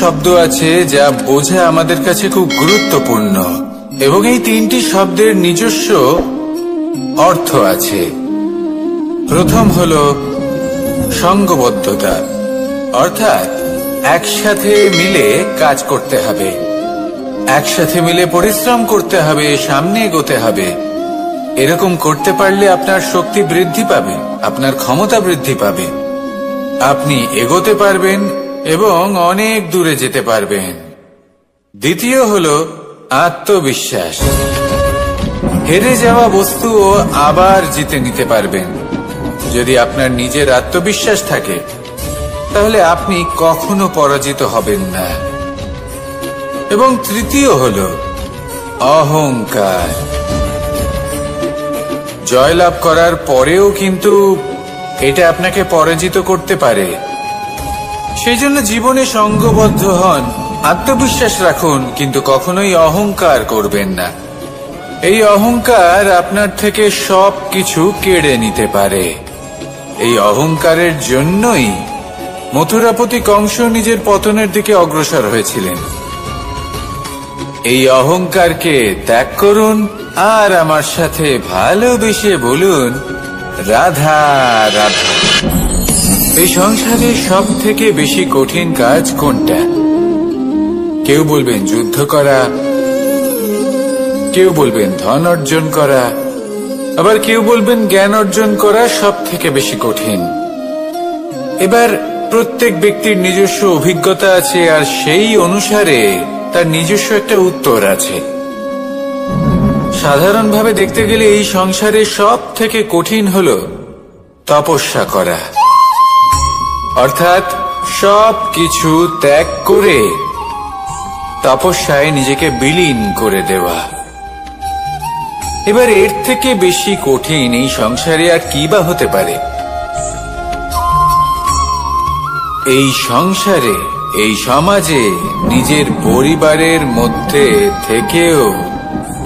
শব্দ আছে যা বোঝা আমাদের কাছে খুব গুরুত্বপূর্ণ, এবং এই তিনটি শব্দের নিজস্ব অর্থ আছে। প্রথম হল সঙ্গবদ্ধতা, অর্থাৎ একসাথে মিলে কাজ করতে হবে, একসাথে মিলে পরিশ্রম করতে হবে, সামনে এগোতে হবে। এরকম করতে পারলে আপনার শক্তি বৃদ্ধি পাবে, আপনার ক্ষমতা বৃদ্ধি পাবে, আপনি এগোতে পারবেন এবং অনেক দূরে যেতে পারবেন। দ্বিতীয় হল আত্মবিশ্বাস। হেরে যাওয়া বস্তুও আবার জিতে নিতে পারবেন। যদি আপনার নিজের আত্মবিশ্বাস থাকে তাহলে আপনি কখনো পরাজিত হবেন না। এবং তৃতীয় হল অহংকার। জয়লাভ করার পরেও কিন্তু এটা আপনাকে পরাজিত করতে পারে। সেই জন্য জীবনে সঙ্গবদ্ধ হন, আত্মবিশ্বাস রাখুন, কিন্তু কখনোই অহংকার করবেন না। এই অহংকার আপনার থেকে সবকিছু কেড়ে নিতে পারে। এই অহংকারের জন্যই মথুরাপতি কংস নিজের পতনের দিকে অগ্রসর হয়েছিলেন। এই অহংকারকে ত্যাগ করুন আর আমার সাথে ভালোবেসে বলুন, রাধা রাধা। এই সংসারে সব থেকে বেশি কঠিন কাজ কোনটা? কেউ বলবেন যুদ্ধ করা, কেউ বলবেন ধন অর্জন করা, আবার কেউ বলবেন জ্ঞান অর্জন করা সব থেকে বেশি কঠিন। এবার প্রত্যেক ব্যক্তির নিজস্ব অভিজ্ঞতা আছে, আর সেই অনুসারে তার নিজস্ব একটা উত্তর আছে। সাধারণভাবে দেখতে গেলে এই সংসারে সব থেকে কঠিন হল তপস্যা করা, অর্থাৎ সব কিছু ত্যাগ করে তপস্যায় নিজেকে বিলীন করে দেওয়া। এবার এর থেকে বেশি কঠিন এই সংসারে আর কি বা হতে পারে? এই সংসারে, এই সমাজে, নিজের পরিবারের মধ্যে থেকেও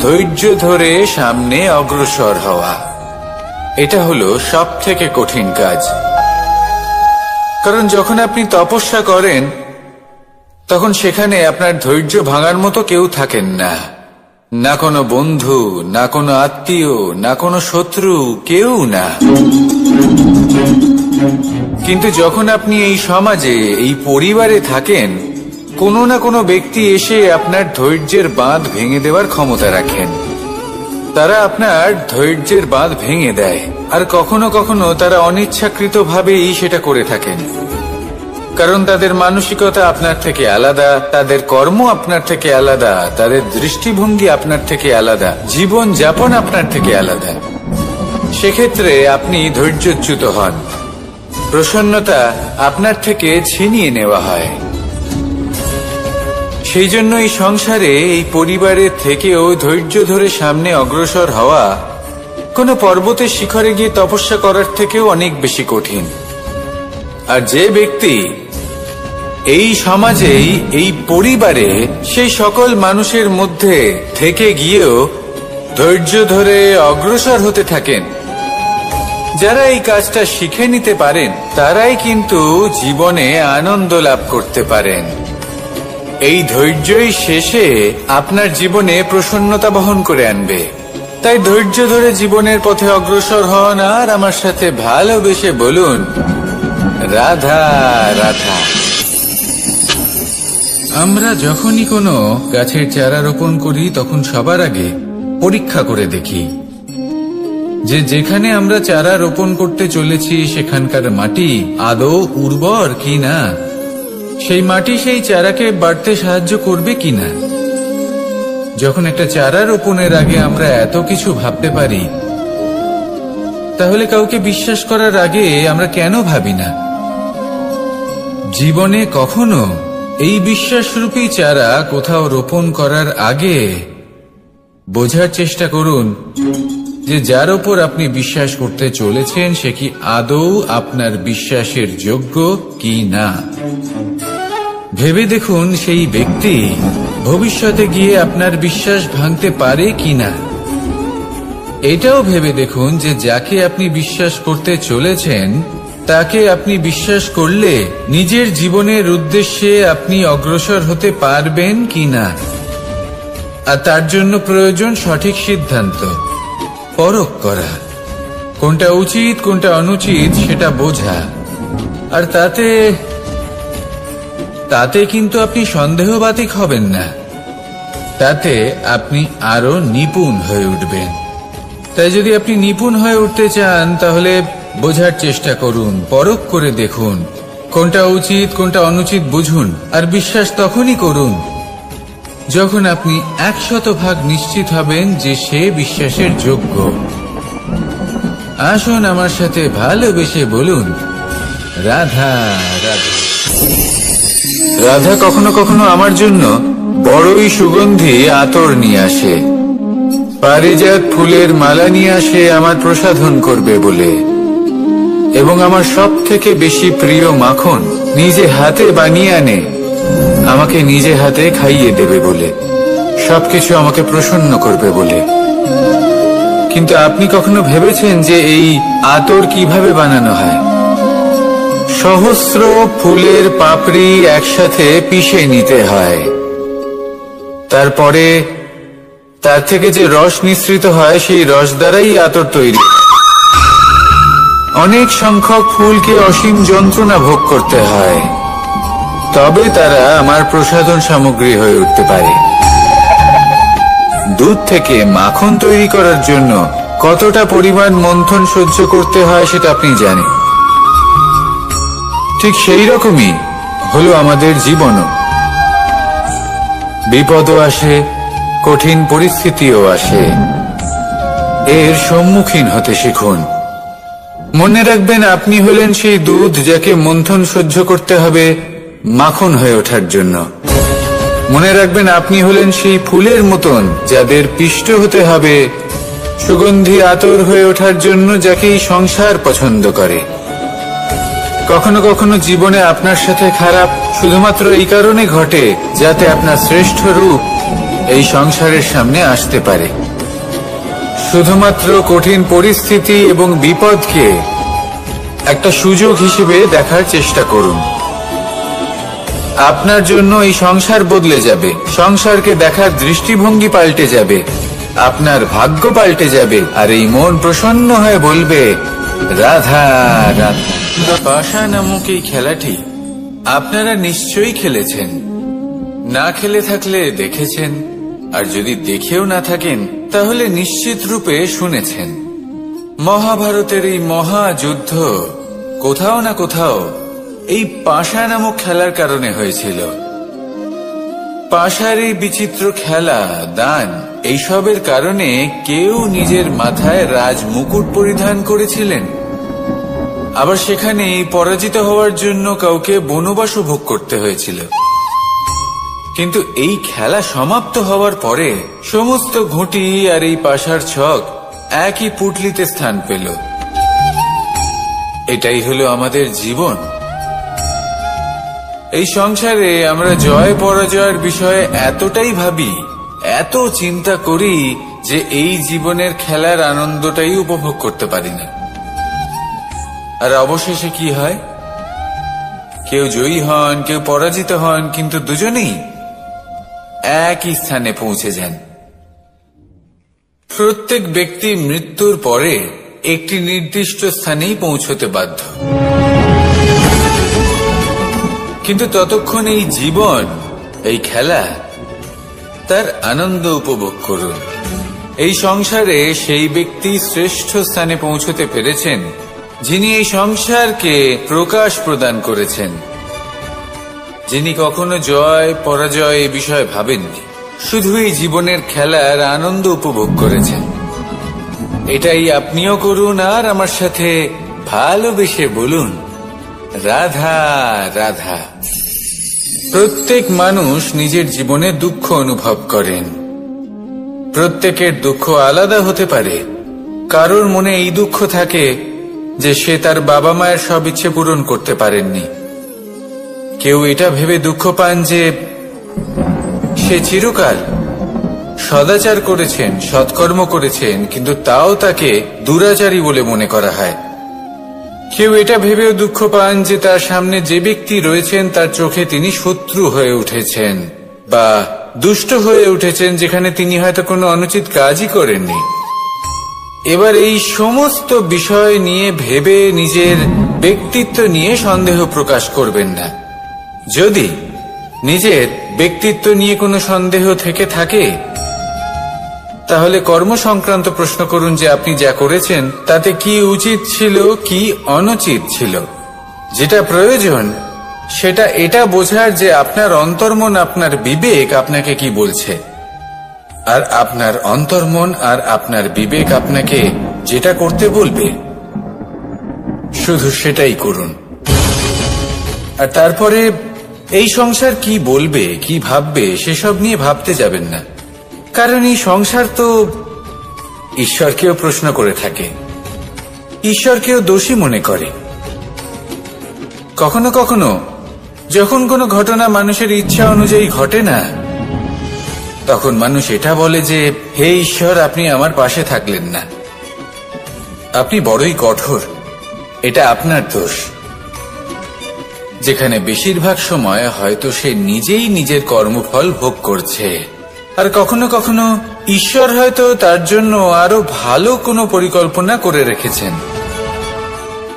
ধৈর্য ধরে সামনে অগ্রসর হওয়া, এটা হলো সব থেকে কঠিন কাজ। কারণ যখন আপনি তপস্যা করেন তখন সেখানে আপনার ধৈর্য ভাঙার মতো কেউ থাকেন না, না কোনো বন্ধু, না কোনো আত্মীয়, না কোনো শত্রু, কেউ না। কিন্তু যখন আপনি এই সমাজে, এই পরিবারে থাকেন, কোনো না কোনো ব্যক্তি এসে আপনার ধৈর্যের বাঁধ ভেঙে দেওয়ার ক্ষমতা রাখেন। তারা আপনার ধৈর্যের বাঁধ ভেঙে দেয়, আর কখনো কখনো তারা অনিচ্ছাকৃতভাবেই সেটা করে থাকেন। কারণ তাদের মানসিকতা আপনার থেকে আলাদা, তাদের কর্ম আপনার থেকে আলাদা, তাদের দৃষ্টিভঙ্গি আপনার থেকে আলাদা, জীবন যাপন আপনার থেকে আলাদা। সেক্ষেত্রে আপনি ধৈর্যচ্যুত হন, প্রসন্নতা আপনার থেকে ছিনিয়ে নেওয়া হয়। সেই জন্য এই সংসারে, এই পরিবারের থেকেও ধৈর্য ধরে সামনে অগ্রসর হওয়া কোনো পর্বতের শিখরে গিয়ে তপস্যা করার থেকেও অনেক বেশি কঠিন। আর যে ব্যক্তি এই সমাজেই, এই পরিবারে, সেই সকল মানুষের মধ্যে থেকে গিয়েও ধৈর্য ধরে অগ্রসর হতে থাকেন, যারা এই কাজটা শিখে নিতে পারেন, তারাই কিন্তু জীবনে আনন্দ লাভ করতে পারেন। এই ধৈর্যই শেষে আপনার জীবনে প্রসন্নতা বহন করে আনবে। তাই ধৈর্য ধরে জীবনের পথে অগ্রসর হন আর আমার সাথে ভালোবেসে বলুন, রাধা রাধা। আমরা যখনই কোনো গাছের চারা রোপণ করি তখন সবার আগে পরীক্ষা করে দেখি যে যেখানে আমরা চারা রোপণ করতে চলেছি সেখানকার মাটি আদৌ উর্বর কিনা, সেই মাটি সেই চারাকে বাড়তে সাহায্য করবে কিনা। যখন একটা চারা রোপণের আগে আমরা এত কিছু ভাবতে পারি, তাহলে কাউকে বিশ্বাস করার আগে আমরা কেন ভাবি না? জীবনে কখনো এই বিশ্বাসরূপী চারা কোথাও রোপণ করার আগে বোঝার চেষ্টা করুন যে যার ওপর আপনি বিশ্বাস করতে চলেছেন সে কি আদৌ আপনার বিশ্বাসের যোগ্য কি না। ভেবে দেখুন সেই ব্যক্তি ভবিষ্যতে গিয়ে আপনার বিশ্বাস ভাঙতে পারে কিনা। এটাও ভেবে দেখুন যে যাকে আপনি বিশ্বাস করতে চলেছেন তাকে আপনি বিশ্বাস করলে নিজের জীবনের উদ্দেশ্যে আপনি অগ্রসর হতে পারবেন কিনা। আর তার জন্য প্রয়োজন সঠিক সিদ্ধান্ত, পরখ করা, কোনটা উচিত কোনটা অনুচিত সেটা বোঝা। আর তাতে কিন্তু আপনি সন্দেহবাতিক হবেন না, তাতে আপনি আরো নিপুণ হয়ে উঠবেন। তাই যদি আপনি নিপুণ হয়ে উঠতে চান তাহলে বোঝার চেষ্টা করুন, পরখ করে দেখুন, কোনটা উচিত কোনটা অনুচিত বুঝুন। আর বিশ্বাস তখনই করুন যখন আপনি 100% নিশ্চিত হবেন যে সে বিশ্বাসের যোগ্য। আসুন আমার সাথে ভালোবেসে বলুন, রাধা রাধা। রাধা কখনো কখনো আমার জন্য বড়ই সুগন্ধি আতর নিয়ে আসে, পারিজাত ফুলের মালা নিয়ে আসে আমার প্রসাধন করবে বলে, এবং আমার সব থেকে বেশি প্রিয় মাখন নিজে হাতে বানিয়ে আনে আমাকে নিজে হাতে খাইয়ে দেবে বলে, সবকিছু আমাকে প্রসন্ন করবে বলে। কিন্তু আপনি কখনো ভেবেছেন যে এই আতর কিভাবে বানানো হয়? সহস্র ফুলের পাপড়ি একসাথে পিষে নিতে হয়, তারপরে তার থেকে যে রস নিঃসৃত হয় সেই রস দ্বারাই আতর তৈরি। অনেক সংখ্যক ফুলকে অসীম যন্ত্রণা ভোগ করতে হয়, তবে তারা আমার প্রসাধন সামগ্রী হয়ে উঠতে পারে। দুধ থেকে মাখন তৈরি করার জন্য কতটা পরিমাণ মন্থন সহ্য করতে হয় সেটা আপনি জানেন। ঠিক সেই রকমই হলো আমাদের জীবনও। বিপদও আসে, কঠিন পরিস্থিতিও আসে, এর সম্মুখীন হতে শিখুন। মনে রাখবেন আপনি হলেন সেই দুধ যাকে মন্থন সহ্য করতে হবে মাখন হয়ে ওঠার জন্য। মনে রাখবেন আপনি হলেন সেই ফুলের মতন যাদের পিষ্ট হতে হবে সুগন্ধি আতর হয়ে ওঠার জন্য, যাকে এই সংসার পছন্দ করে। কখনো কখনো জীবনে আপনার সাথে খারাপ শুধুমাত্র এই কারণে ঘটে যাতে আপনার শ্রেষ্ঠ রূপ এই সংসারের সামনে আসতে পারে। শুধুমাত্র কঠিন পরিস্থিতি এবং বিপদকে একটা সুযোগ হিসেবে দেখার চেষ্টা করুন। আপনার জন্য এই সংসার বদলে যাবে, সংসারকে দেখার দৃষ্টিভঙ্গি পাল্টে যাবে, আপনার ভাগ্য পাল্টে যাবে, আর এই মন প্রসন্ন হয়ে বলবে, রাধা রাধা। পাশা নামক এই খেলাটি আপনারা নিশ্চয়ই খেলেছেন, না খেলে থাকলে দেখেছেন, আর যদি দেখেও না থাকেন তাহলে নিশ্চিত রূপে শুনেছেন। মহাভারতের এই মহাযুদ্ধ কোথাও না কোথাও এই পাশা নামক খেলার কারণে হয়েছিল। পাশার এই বিচিত্র খেলা, দান, এইসবের কারণে কেউ নিজের মাথায় রাজ মুকুট পরিধান করেছিলেন, আবার সেখানে পরাজিত হওয়ার জন্য কাউকে বনবাসও ভোগ করতে হয়েছিল। কিন্তু এই খেলা সমাপ্ত হওয়ার পরে সমস্ত ঘুঁটি আর এই পাশার ছক একই পুটলিতে স্থান পেল। এটাই হলো আমাদের জীবন। এই সংসারে আমরা জয় পরাজয়ের বিষয়ে এতটাই ভাবি, এত চিন্তা করি যে এই জীবনের খেলার আনন্দটাই উপভোগ করতে পারি না। আর অবশেষে কি হয়? কেউ জয়ী হন, কেউ পরাজিত হন, কিন্তু দুজনেই একই স্থানে পৌঁছে যান। প্রত্যেক ব্যক্তি মৃত্যুর পরে একটি নির্দিষ্ট স্থানেই পৌঁছতে বাধ্য, কিন্তু ততক্ষণ এই জীবন, এই খেলা, তার আনন্দ উপভোগ করুন। এই সংসারে সেই ব্যক্তি শ্রেষ্ঠ স্থানে পৌঁছতে পেরেছেন যিনি এই সংসারকে প্রকাশ প্রদান করেছেন, যিনি কখনো জয় পরাজয় এ বিষয়ে ভাবেননি, শুধু এই জীবনের খেলার আনন্দ উপভোগ করেছেন। এটাই আপনিও করুন, আর আমার সাথে ভালোবেসে বলুন, রাধা রাধা। প্রত্যেক মানুষ নিজের জীবনে দুঃখ অনুভব করেন। প্রত্যেকের দুঃখ আলাদা হতে পারে। কারোর মনে এই দুঃখ থাকে যে সে তার বাবা মায়ের সব ইচ্ছে পূরণ করতে পারেননি। কেউ এটা ভেবে দুঃখ পান যে সে চিরকাল সদাচার করেছেন, সৎকর্ম করেছেন, কিন্তু তাও তাকে দুরাচারী বলে মনে করা হয়। কেউ এটা ভেবেও দুঃখ পান যে তার সামনে যে ব্যক্তি রয়েছেন তার চোখে তিনি শত্রু হয়ে উঠেছেন বা দুষ্ট হয়ে উঠেছেন, যেখানে তিনি হয়তো কোনো অনুচিত কাজই করেননি। এবার এই সমস্ত বিষয় নিয়ে ভেবে নিজের ব্যক্তিত্ব নিয়ে সন্দেহ প্রকাশ করবেন না। যদি নিজের ব্যক্তিত্ব নিয়ে কোনো সন্দেহ থেকে থাকে, তাহলে কর্ম সংক্রান্ত প্রশ্ন করুন যে আপনি যা করেছেন তাতে কি উচিত ছিল, কি অনুচিত ছিল। যেটা প্রয়োজন সেটা এটা বোঝার যে আপনার অন্তর্মন, আপনার বিবেক আপনাকে কি বলছে, আর আপনার অন্তর্মন আর আপনার বিবেক আপনাকে যেটা করতে বলবে শুধু সেটাই করুন। আর তারপরে এই সংসার কি বলবে, কি ভাববে সেসব নিয়ে ভাবতে যাবেন না, কারণ এই সংসার তো ঈশ্বরকেও প্রশ্ন করে থাকে, ঈশ্বরকেও দোষী মনে করে। কখনো কখনো যখন কোনো ঘটনা মানুষের ইচ্ছা অনুযায়ী ঘটে না, তখন মানুষ এটা বলে যে হে ঈশ্বর, আপনি আমার পাশে থাকলেন না, আপনি বড়ই কঠোর, এটা আপনার দোষ। যেখানে বেশিরভাগ সময় হয়তো সে নিজেই নিজের কর্মফল ভোগ করছে। আর কখনো কখনো ঈশ্বর হয়তো তার জন্য আরো ভালো কোনো পরিকল্পনা করে রেখেছেন,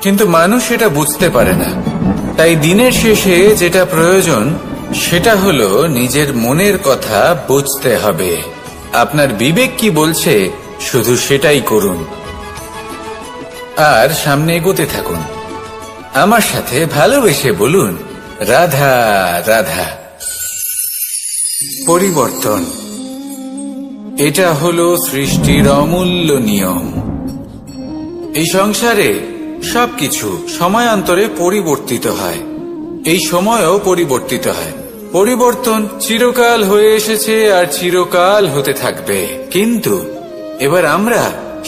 কিন্তু মানুষ এটা বুঝতে পারে না। তাই দিনের শেষে যেটা প্রয়োজন সেটা হলো নিজের মনের কথা বুঝতে হবে। আপনার বিবেক কি বলছে শুধু সেটাই করুন, আর সামনে এগোতে থাকুন। আমার সাথে ভালোবেসে বলুন, রাধা রাধা। পরিবর্তন, এটা হলো সৃষ্টির অমূল্য নিয়ম। এই সংসারে সবকিছু সময়ান্তরে পরিবর্তিত হয়, এই সময়ও পরিবর্তিত হয়। পরিবর্তন চিরকাল হয়ে এসেছে আর চিরকাল হতে থাকবে। কিন্তু এবার আমরা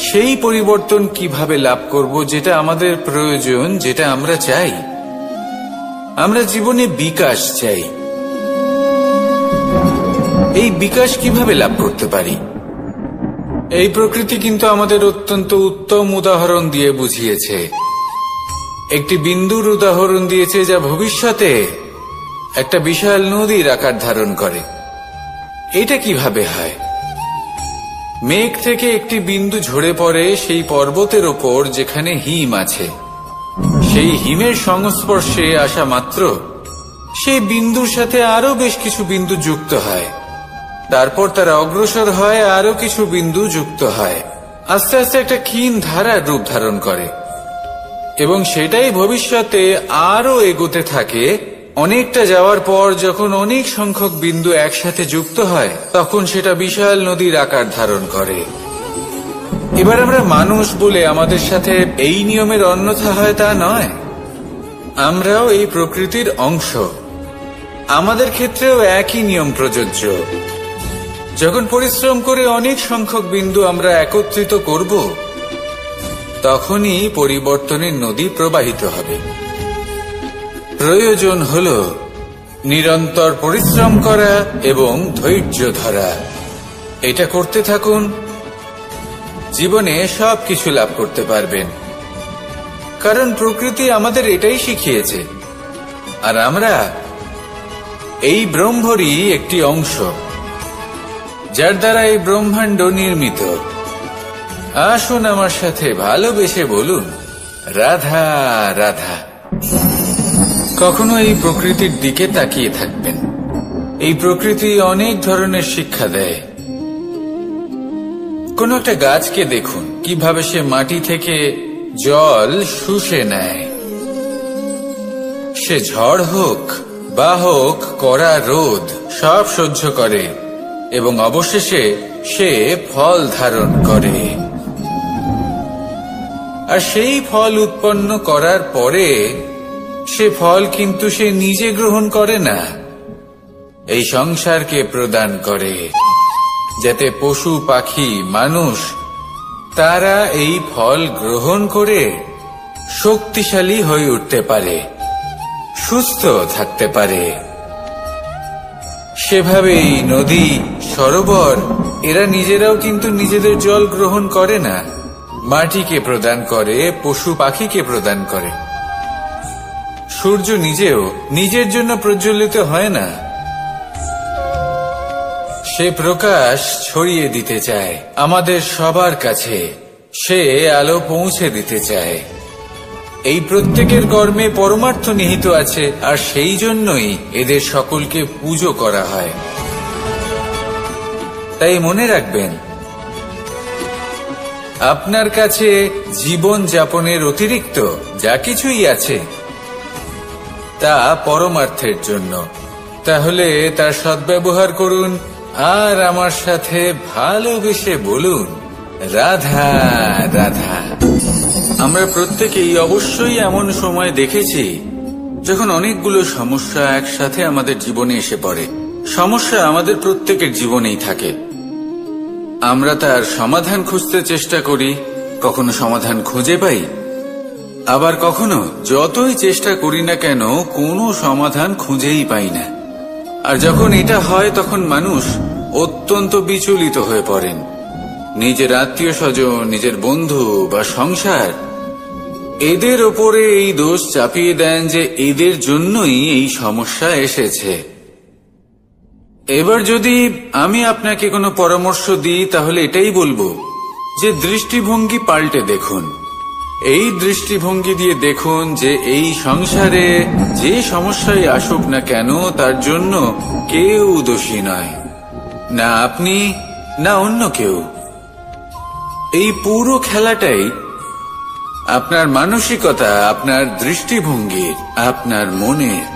সেই পরিবর্তন কিভাবে লাভ করব, যেটা আমাদের প্রয়োজন, যেটা আমরা চাই। আমরা জীবনে বিকাশ চাই। এই বিকাশ কিভাবে লাভ করতে পারি? এই প্রকৃতি কিন্তু আমাদের অত্যন্ত উত্তম উদাহরণ দিয়ে বুঝিয়েছে। একটি বিন্দুর উদাহরণ দিয়েছে যা ভবিষ্যতে একটা বিশাল নদীর আকার ধারণ করে। এটা কিভাবে হয়? মেঘ থেকে একটি বিন্দু ঝরে পড়ে সেই পর্বতের ওপর যেখানে হিম আছে। সেই হিমের সংস্পর্শে আসা মাত্র সেই বিন্দুর সাথে আরো বেশ কিছু বিন্দু যুক্ত হয়। তারপর তারা অগ্রসর হয়, আরো কিছু বিন্দু যুক্ত হয়, আস্তে আস্তে একটা ক্ষীণ ধারার রূপ ধারণ করে, এবং সেটাই ভবিষ্যতে আরো এগোতে থাকে। অনেকটা যাওয়ার পর যখন অনেক সংখ্যক বিন্দু একসাথে যুক্ত হয়, তখন সেটা বিশাল নদীর আকার ধারণ করে। এবার আমরা মানুষ বলে আমাদের সাথে এই নিয়মের অন্যথা হয় তা নয়। আমরাও এই প্রকৃতির অংশ, আমাদের ক্ষেত্রেও একই নিয়ম প্রযোজ্য। যখন পরিশ্রম করে অনেক সংখ্যক বিন্দু আমরা একত্রিত করব, তখনই পরিবর্তনের নদী প্রবাহিত হবে। প্রয়োজন হল নিরন্তর পরিশ্রম করা এবং ধৈর্য ধরা। এটা করতে থাকুন, জীবনে সবকিছু লাভ করতে পারবেন। কারণ প্রকৃতি আমাদের এটাই শিখিয়েছে, আর আমরা এই ব্রহ্মরই একটি অংশ, যার দ্বারা এই ব্রহ্মাণ্ড নির্মিত। আসুন আমার সাথে ভালোবেসে বলুন, রাধা রাধা। কখনো এই প্রকৃতির দিকে তাকিয়ে থাকবেন। এই প্রকৃতি অনেক ধরনের শিক্ষা দেয়। কোন একটা গাছকে দেখুন, কিভাবে সে মাটি থেকে জল শুষে নেয়। সে ঝড় হোক বা হোক কড়া রোদ, সব সহ্য করে এবং অবশেষে সে ফল ধারণ করে। আর সেই ফল উৎপন্ন করার পরে সে ফল কিন্তু সে নিজে গ্রহণ করে না, এই সংসারকে প্রদান করে, যাতে পশু পাখি মানুষ তারা এই ফল গ্রহণ করে শক্তিশালী হয়ে উঠতে পারে, সুস্থ থাকতে পারে। সেভাবেই নদী, সরোবর এরা নিজেরাও কিন্তু নিজেদের জল গ্রহণ করে না, মাটিকে প্রদান করে, পশু পাখিকে প্রদান করে। সূর্য নিজেও নিজের জন্য প্রজ্বলিত হয় না, সে প্রকাশ ছড়িয়ে দিতে চায় আমাদের সবার কাছে, সে আলো পৌঁছে দিতে চায়। এই প্রত্যেকের কর্মে পরমার্থ নিহিত আছে, আর সেই জন্যই এদের সকলকে পুজো করা হয়। তাই মনে রাখবেন, আপনার কাছে জীবন যাপনের অতিরিক্ত যা কিছুই আছে তা পরমার্থের জন্য। তাহলে তার সদ্ব্যবহার করুন আর আমার সাথে ভালোবেসে বলুন, রাধা রাধা। আমরা প্রত্যেকেই অবশ্যই এমন সময় দেখেছি যখন অনেকগুলো সমস্যা একসাথে আমাদের জীবনে এসে পড়ে। সমস্যা আমাদের প্রত্যেকের জীবনেই থাকে, আমরা তার সমাধান খুঁজতে চেষ্টা করি, কখনো সমাধান খুঁজে পাই, আবার কখনো যতই চেষ্টা করি না কেন কোনো সমাধান খুঁজেই পাই না। আর যখন এটা হয় তখন মানুষ অত্যন্ত বিচলিত হয়ে পড়েন। নিজের আত্মীয় স্বজন, নিজের বন্ধু বা সংসার, এদের ওপরে এই দোষ চাপিয়ে দেন যে এদের জন্যই এই সমস্যা এসেছে। এবার যদি আমি আপনাকে কোনো পরামর্শ দিই তাহলে এটাই বলবো যে দৃষ্টিভঙ্গি পাল্টে দেখুন। এই দৃষ্টিভঙ্গি দিয়ে দেখুন যে এই সংসারে যে সমস্যায় আসুক না কেন তার জন্য কেউ দোষী নয়, না আপনি না অন্য কেউ। এই পুরো খেলাটাই আপনার মানসিকতা, আপনার দৃষ্টিভঙ্গির, আপনার মনের।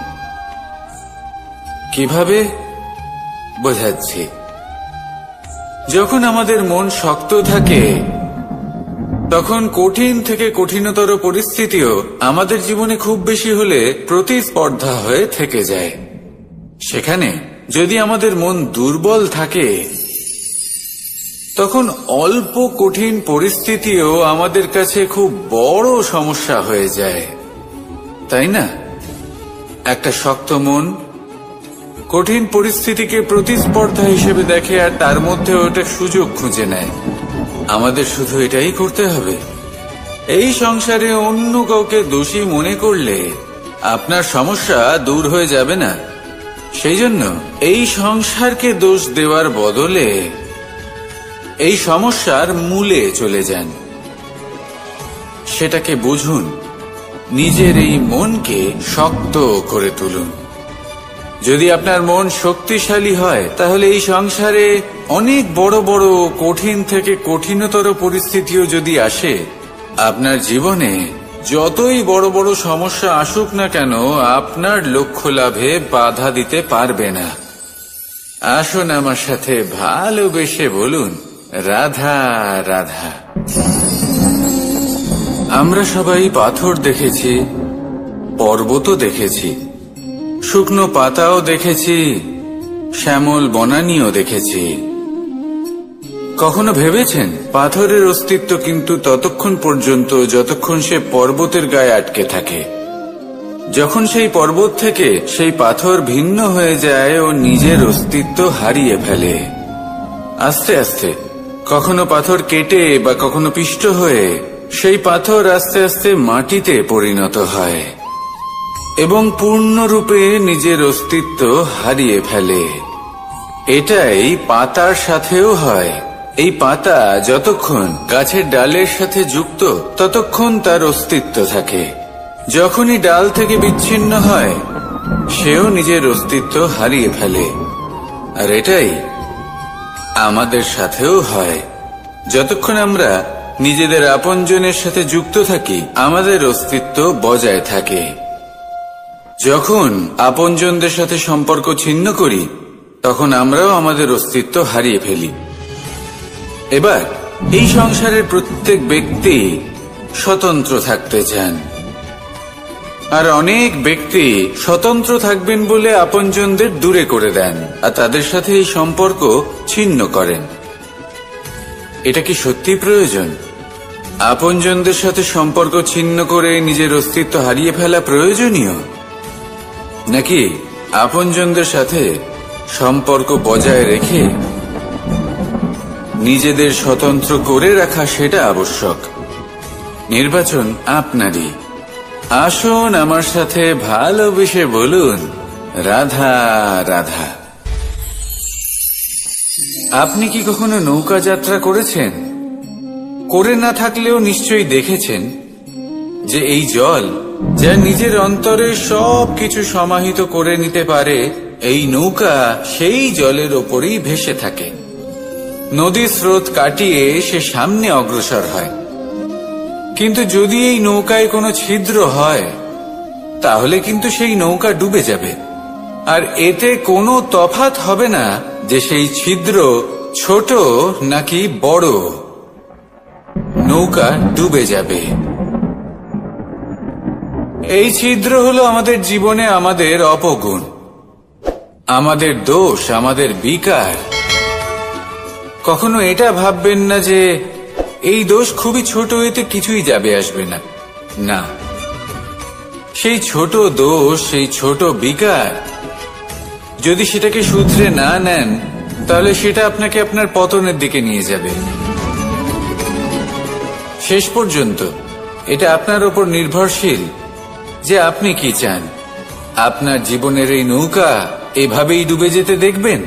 কিভাবে বোঝাচ্ছি, যখন আমাদের মন শক্ত থাকে তখন কঠিন থেকে কঠিনতর পরিস্থিতিও আমাদের জীবনে খুব বেশি হলে প্রতিস্পর্ধা হয়ে থেকে যায়। সেখানে যদি আমাদের মন দুর্বল থাকে তখন অল্প কঠিন পরিস্থিতিও আমাদের কাছে খুব বড় সমস্যা হয়ে যায়, তাই না? একটা শক্ত মন কঠিন পরিস্থিতিকে প্রতিস্পর্ধা হিসেবে দেখে আর তার মধ্যে ওটা সুযোগ খুঁজে নেয়। আমাদের শুধু এটাই করতে হবে। এই সংসারে অন্য কাউকে দোষী মনে করলে আপনার সমস্যা দূর হয়ে যাবে না। সেই জন্য এই সংসারকে দোষ দেওয়ার বদলে এই সমস্যার মূলে চলে যান, সেটাকে বুঝুন, নিজের এই মনকে শক্ত করে তুলুন। যদি আপনার মন শক্তিশালী হয় তাহলে এই সংসারে অনেক বড় বড় কঠিন থেকে কঠিনতর পরিস্থিতিও যদি আসে, আপনার জীবনে যতই বড় বড় সমস্যা আসুক না কেন আপনার লক্ষ্য লাভে বাধা দিতে পারবে না। আসুন আমার সাথে ভালোবেসে বলুন, রাধা রাধা। আমরা সবাই পাথর দেখেছি, পর্বতও দেখেছি, শুকনো পাতাও দেখেছি, শ্যামল বনানীও দেখেছি। কখনো ভেবেছেন পাথরের অস্তিত্ব কিন্তু ততক্ষণ পর্যন্ত যতক্ষণ সে পর্বতের গায়ে আটকে থাকে। যখন সেই পর্বত থেকে সেই পাথর ভিন্ন হয়ে যায় ও নিজের অস্তিত্ব হারিয়ে ফেলে। আস্তে আস্তে কখনো পাথর কেটে বা কখনো পিষ্ট হয়ে সেই পাথর আস্তে আস্তে মাটিতে পরিণত হয় এবং পূর্ণরূপে নিজের অস্তিত্ব হারিয়ে ফেলে। এটাই পাতার সাথেও হয়। এই পাতা যতক্ষণ গাছের ডালের সাথে যুক্ত ততক্ষণ তার অস্তিত্ব থাকে। যখনই ডাল থেকে বিচ্ছিন্ন হয় সেও নিজের অস্তিত্ব হারিয়ে ফেলে। আর এটাই আমাদের সাথেও হয়। যতক্ষণ আমরা নিজেদের আপনজনের সাথে যুক্ত থাকি আমাদের অস্তিত্ব বজায় থাকে। যখন আপনজনদের সাথে সম্পর্ক ছিন্ন করি তখন আমরাও আমাদের অস্তিত্ব হারিয়ে ফেলি। এবার এই সংসারের প্রত্যেক ব্যক্তি স্বতন্ত্র থাকতে চান, আর অনেক ব্যক্তি স্বতন্ত্র থাকবেন বলে আপনজনদের দূরে করে দেন আর তাদের সাথে এই সম্পর্ক ছিন্ন করেন। এটা কি সত্যি প্রয়োজন? আপনজনদের সাথে সম্পর্ক ছিন্ন করে নিজের অস্তিত্ব হারিয়ে ফেলা প্রয়োজনীয়, নাকি আপনজনদের সাথে সম্পর্ক বজায় রেখে নিজেদের স্বতন্ত্র করে রাখা সেটা আবশ্যক? নির্বাচন আপনারই। আসুন আমার সাথে ভালোবেসে বলুন, রাধা রাধা। আপনি কি কখনো নৌকা যাত্রা করেছেন? করে না থাকলেও নিশ্চয়ই দেখেছেন যে এই জল যা নিজের অন্তরে সব কিছু সমাহিত করে নিতে পারে, এই নৌকা সেই জলের ওপরেই ভেসে থাকে। নদীর স্রোত কাটিয়ে সে সামনে অগ্রসর হয়। কিন্তু যদি এই নৌকায় কোনো ছিদ্র হয়, তাহলে কিন্তু সেই নৌকা ডুবে যাবে। আর এতে কোনো তফাৎ হবে না যে সেই ছিদ্র ছোট নাকি বড়, নৌকা ডুবে যাবে। এই ছিদ্র হলো আমাদের জীবনে আমাদের অপগুণ, আমাদের দোষ, আমাদের বিকার। কখনো এটা ভাববেন না যে এই দোষ খুবই ছোট, এতে কিছুই যাবে আসবে না। না, সেই ছোট দোষ, সেই ছোট বিকার যদি সেটাকে শুধরে না নেন, তাহলে সেটা আপনাকে আপনার পতনের দিকে নিয়ে যাবে। শেষ পর্যন্ত এটা আপনার উপর নির্ভরশীল যে আপনি কি চান। আপনার জীবনের এই নৌকা এভাবেই ডুবে যেতে দেখবেন,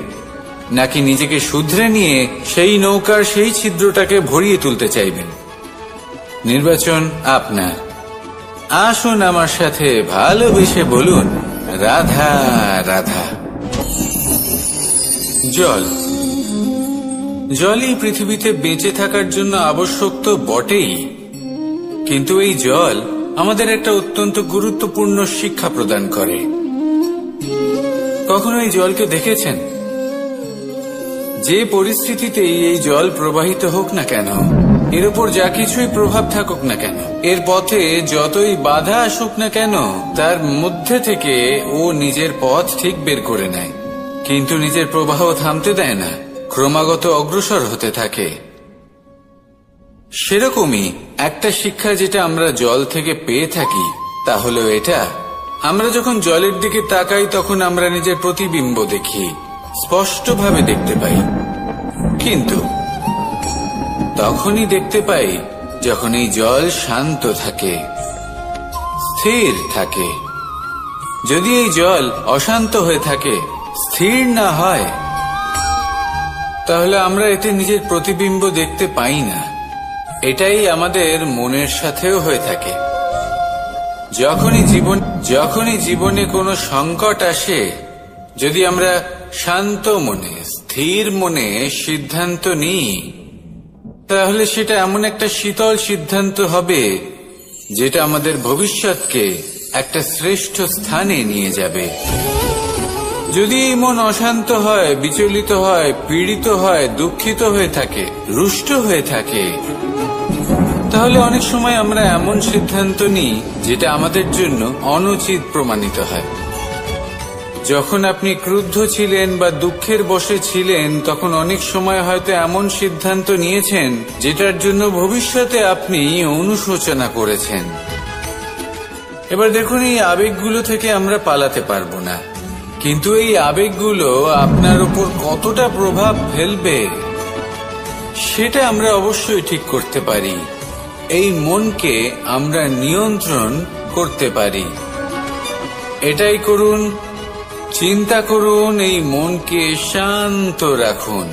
নাকি নিজেকে শুধরে নিয়ে সেই নৌকার সেই ছিদ্রটাকে ভরিয়ে তুলতে চাইবেন? নির্বাচন আপনার। আসুন আমার সাথে ভালোবেসে বলুন, রাধা রাধা। জল, জলই পৃথিবীতে বেঁচে থাকার জন্য আবশ্যক তো বটেই, কিন্তু এই জল আমাদের একটা অত্যন্ত গুরুত্বপূর্ণ শিক্ষা প্রদান করে। কখনো এই জলকে দেখেছেন? যে পরিস্থিতিতেই এই জল প্রবাহিত হোক না কেন, এর উপর যা কিছুই প্রভাব থাকুক না কেন, এর পথে যতই বাধা আসুক না কেন, তার মধ্যে থেকে ও নিজের পথ ঠিক বের করে নেয়, কিন্তু নিজের প্রবাহ থামতে দেয় না, ক্রমাগত অগ্রসর হতে থাকে। সেরকমই একটা শিক্ষা যেটা আমরা জল থেকে পেয়ে থাকি, তা হলো এটা: আমরা যখন জলের দিকে তাকাই তখন আমরা নিজের প্রতিবিম্ব দেখি, স্পষ্টভাবে দেখতে পাই। কিন্তু তখনই দেখতে পাই যখন এই জল শান্ত থাকে, স্থির থাকে। যদি এই জল অশান্ত হয়ে থাকে, স্থির না হয়, তাহলে আমরা এতে নিজের প্রতিবিম্ব দেখতে পাই না। এটাই আমাদের মনের সাথেও হয়ে থাকে। যখনই জীবনে কোনো সংকট আসে, যদি আমরা শান্ত মনে, স্থির মনে সিদ্ধান্ত নিই, তাহলে সেটা এমন একটা শীতল সিদ্ধান্ত হবে যেটা আমাদের ভবিষ্যৎকে একটা শ্রেষ্ঠ স্থানে নিয়ে যাবে। যদি এই মন অশান্ত হয়, বিচলিত হয়, পীড়িত হয়, দুঃখিত হয়ে থাকে, রুষ্ট হয়ে থাকে, তাহলে অনেক সময় আমরা এমন সিদ্ধান্ত নিই যেটা আমাদের জন্য অনুচিত প্রমাণিত হয়। যখন আপনি ক্রুদ্ধ ছিলেন বা দুঃখের বশে ছিলেন, তখন অনেক সময় হয়তো এমন সিদ্ধান্ত নিয়েছেন যেটার জন্য ভবিষ্যতে আপনি অনুশোচনা করেছেন। এবার দেখুন, এই আবেগগুলো থেকে আমরা পালাতে পারবো না, কিন্তু এই আবেগগুলো আপনার উপর কতটা প্রভাব ফেলবে সেটা আমরা অবশ্যই ঠিক করতে পারি। এই মনকে আমরা নিয়ন্ত্রণ করতে পারি। এটাই করুন, চিন্তা করুন, এই মনকে শান্ত রাখুন,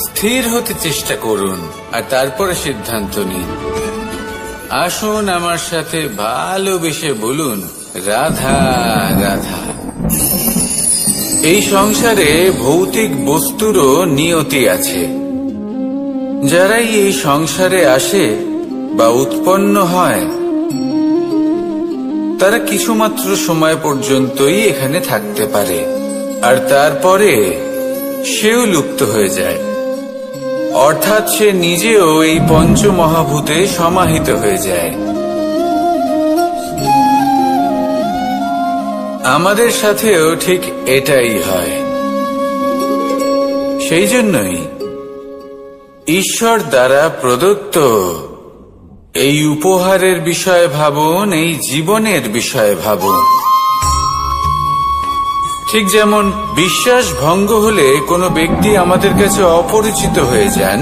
স্থির হতে চেষ্টা করুন, আর তারপরে সিদ্ধান্ত নিন। আসুন আমার সাথে ভালোবেসে বলুন, রাধা রাধা। এই সংসারে ভৌতিক বস্তুরও নিয়তি আছে। যারাই এই সংসারে আসে বা উৎপন্ন হয়, তারা কিছুমাত্র সময় পর্যন্তই এখানে থাকতে পারে, আর তারপরে সেও লুপ্ত হয়ে যায়। অর্থাৎ সে নিজেও এই পঞ্চমহাভূতে সমাহিত হয়ে যায়। আমাদের সাথেও ঠিক এটাই হয়। সেই জন্যই ঈশ্বর দ্বারা প্রদত্ত এই উপহারের বিষয়ে ভাবুন, এই জীবনের বিষয়ে ভাবুন। ঠিক যেমন বিশ্বাস ভঙ্গ হলে কোনো ব্যক্তি আমাদের কাছে অপরিচিত হয়ে যান,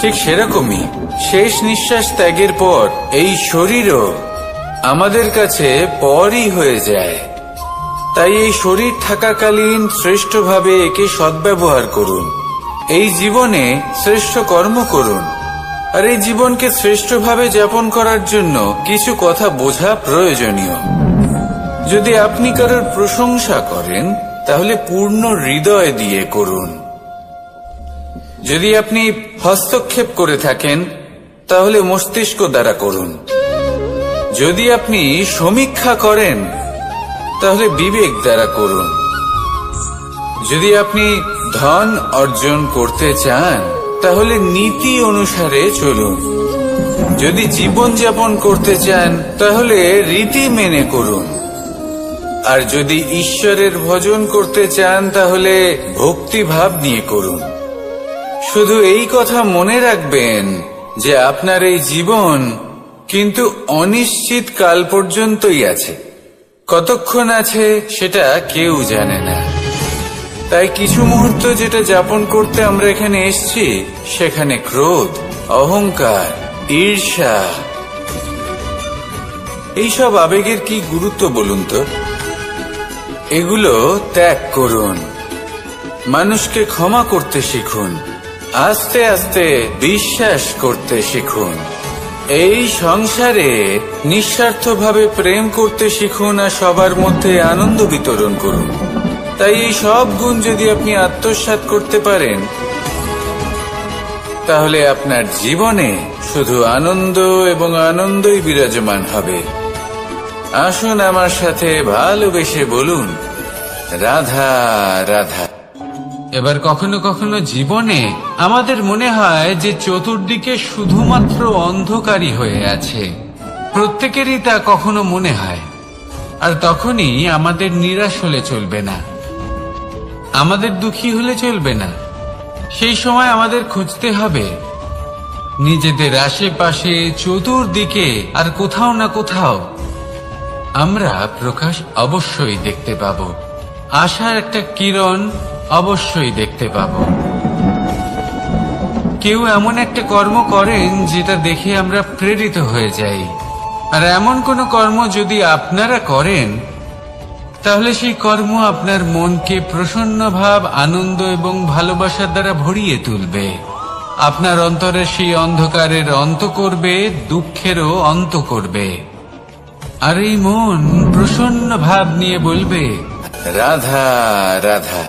ঠিক সেরকমই শেষ নিঃশ্বাস ত্যাগের পর এই শরীরও আমাদের কাছে পরই হয়ে যায়। তাই এই শরীর থাকাকালীন শ্রেষ্ঠভাবে একে সদ্ব্যবহার করুন। এই জীবনে শ্রেষ্ঠ কর্ম করুন। আর এই জীবনকে শ্রেষ্ঠভাবে যাপন করার জন্য কিছু কথা বোঝা প্রয়োজনীয়। যদি আপনি কারোর প্রশংসা করেন তাহলে পূর্ণ হৃদয় দিয়ে করুন। যদি আপনি হস্তক্ষেপ করে থাকেন তাহলে মস্তিষ্ক দ্বারা করুন। যদি আপনি সমীক্ষা করেন তাহলে বিবেক দ্বারা করুন। যদি আপনি ধন অর্জন করতে চান তাহলে নীতি অনুসারে চলুন। যদি জীবন যাপন করতে চান তাহলে রীতি মেনে করুন। আর যদি ঈশ্বরের ভজন করতে চান তাহলে ভক্তিভাব নিয়ে করুন। শুধু এই কথা মনে রাখবেন যে আপনার এই জীবন কিন্তু অনিশ্চিত কাল পর্যন্তই আছে। কতক্ষণ আছে সেটা কেউ জানে না। তাই কিছু মুহূর্ত যেটা যাপন করতে আমরা এখানে এসেছি সেখানে ক্রোধ, অহংকার, ঈর্ষা এইসব আবেগের কি গুরুত্ব বলুন তো? এগুলো ত্যাগ করুন। মানুষকে ক্ষমা করতে শিখুন। আস্তে আস্তে বিশ্বাস করতে শিখুন। এই সংসারে নিঃস্বার্থভাবে প্রেম করতে শিখুন আর সবার মধ্যে আনন্দ বিতরণ করুন। তাই এই সব গুণ যদি আপনি আত্মসাৎ করতে পারেন তাহলে আপনার জীবনে শুধু আনন্দ এবং আনন্দই বিরাজমান হবে। আসুন আমার সাথে ভালোবেসে বলুন, রাধা রাধা। এবার কখনো কখনো জীবনে আমাদের মনে হয় যে চতুর্দিকে শুধুমাত্র অন্ধকারই হয়ে আছে। প্রত্যেকেরই তা কখনো মনে হয়। আর তখনই আমাদের নিরাশ হলে চলবে না, আমাদের দুঃখী হলে চলবে না। সেই সময় আমাদের খুঁজতে হবে নিজেদের আশেপাশে, চতুর্দিকে আর কোথাও না কোথাও আমরা প্রকাশ অবশ্যই দেখতে পাব। আশার একটা কিরণ অবশ্যই দেখতে পাব। কেউ এমন একটা কর্ম করেন যেটা দেখে আমরা প্রেরিত হয়ে যাই। আর এমন কোন কর্ম যদি আপনারা করেন তাহলে সেই কর্ম আপনার মনকে প্রসন্ন ভাব, আনন্দ এবং ভালোবাসার দ্বারা ভরিয়ে তুলবে। আপনার অন্তরের সেই অন্ধকারের অন্ত করবে, দুঃখেরও অন্ত করবে। আর এই মন প্রসন্ন ভাব নিয়ে বলবে, রাধা রাধা।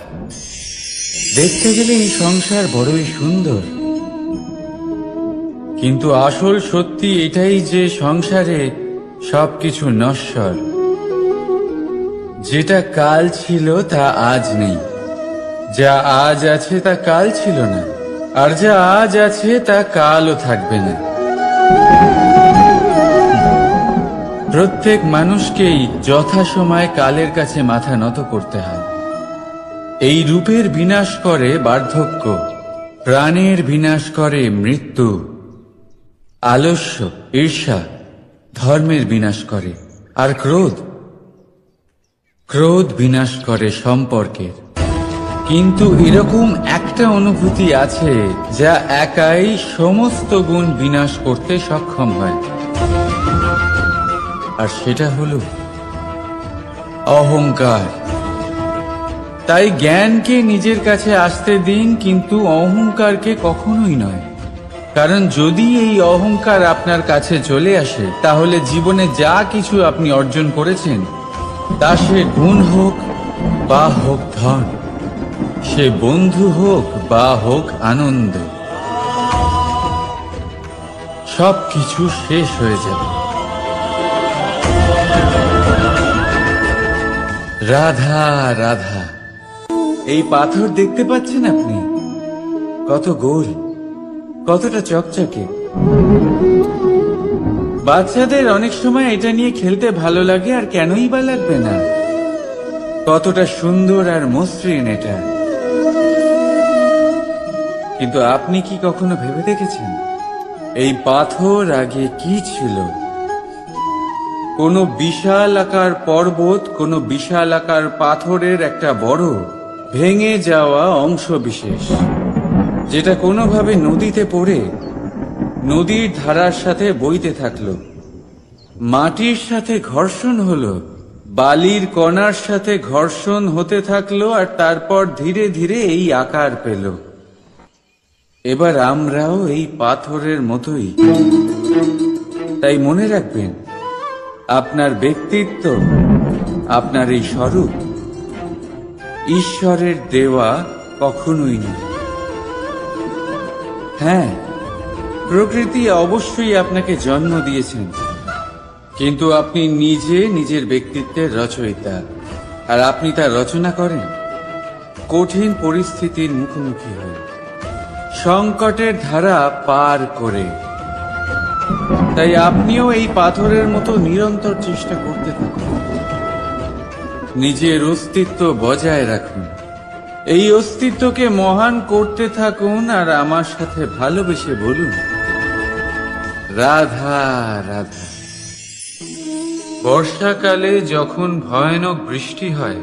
দেখতে গেলে এই সংসার বড়ই সুন্দর, কিন্তু আসল সত্যি এটাই যে সংসারে সবকিছু নশ্বর। যেটা কাল ছিল তা আজ নেই, যা আজ আছে তা কাল ছিল না, আর যা আজ আছে তা কালও থাকবে না। প্রত্যেক মানুষকেই যথাসময়ে কালের কাছে মাথা নত করতে হয়। এই রূপের বিনাশ করে বার্ধক্য, প্রাণের বিনাশ করে মৃত্যু। আলস্য, ঈর্ষা ধর্মের বিনাশ করে, আর ক্রোধ বিনাশ করে সম্পর্কের। কিন্তু এরকম একটা অনুভূতি আছে যা একাই সমস্ত গুণ বিনাশ করতে সক্ষম হয়, আর সেটা হলো অহংকার। তাই জ্ঞানকে নিজের কাছে আসতে দিন, কিন্তু অহংকারকে কখনোই নয়। কারণ যদি এই অহংকার আপনার কাছে চলে আসে তাহলে জীবনে যা কিছু আপনি অর্জন করেছেন, তা সে গুণ হোক বা হোক ধন, সে বন্ধু হোক বা হোক আনন্দ, সবকিছু শেষ হয়ে যাবে। রাধা রাধা। এই পাথর দেখতে পাচ্ছেন আপনি? কত গোল, কতটা চকচকে। বাচ্চাদের অনেক সময় এটা নিয়ে খেলতে ভালো লাগে, আর কেনই বা লাগবে না। কতটা সুন্দর আর মসৃণ এটা। কিন্তু আপনি কি কখনো ভেবে দেখেছেন এই পাথর আগে কি ছিল? কোন বিশাল আকার পর্বত, কোন বিশাল আকার পাথরের একটা বড় ভেঙে যাওয়া অংশ বিশেষ। যেটা কোনোভাবে নদীতে পড়ে নদীর ধারার সাথে বইতে থাকলো, মাটির সাথে ঘর্ষণ হলো, বালির কণার সাথে ঘর্ষণ হতে থাকলো, আর তারপর ধীরে ধীরে এই আকার পেল। এবার আমরাও এই পাথরের মতোই। তাই মনে রাখবেন, আপনার ব্যক্তিত্ব, আপনার এই স্বরূপ ঈশ্বরের দেওয়া কখনোই নয়। হ্যাঁ, প্রকৃতি অবশ্যই আপনাকে জন্ম দিয়েছেন, কিন্তু আপনি নিজে নিজের ব্যক্তিত্বের রচয়িতা, আর আপনি তা রচনা করেন কঠিন পরিস্থিতির মুখোমুখি হয়ে, সংকটের ধারা পার করে। তাই আপনিও এই পাথরের মতো নিরন্তর চেষ্টা করতে থাকুন, নিজের অস্তিত্ব বজায় রাখুন, এই অস্তিত্বকে মহান করতে থাকুন, আর আমার সাথে ভালোবেসে বলুন, রাধা রাধা। বর্ষাকালে যখন ভয়ানক বৃষ্টি হয়,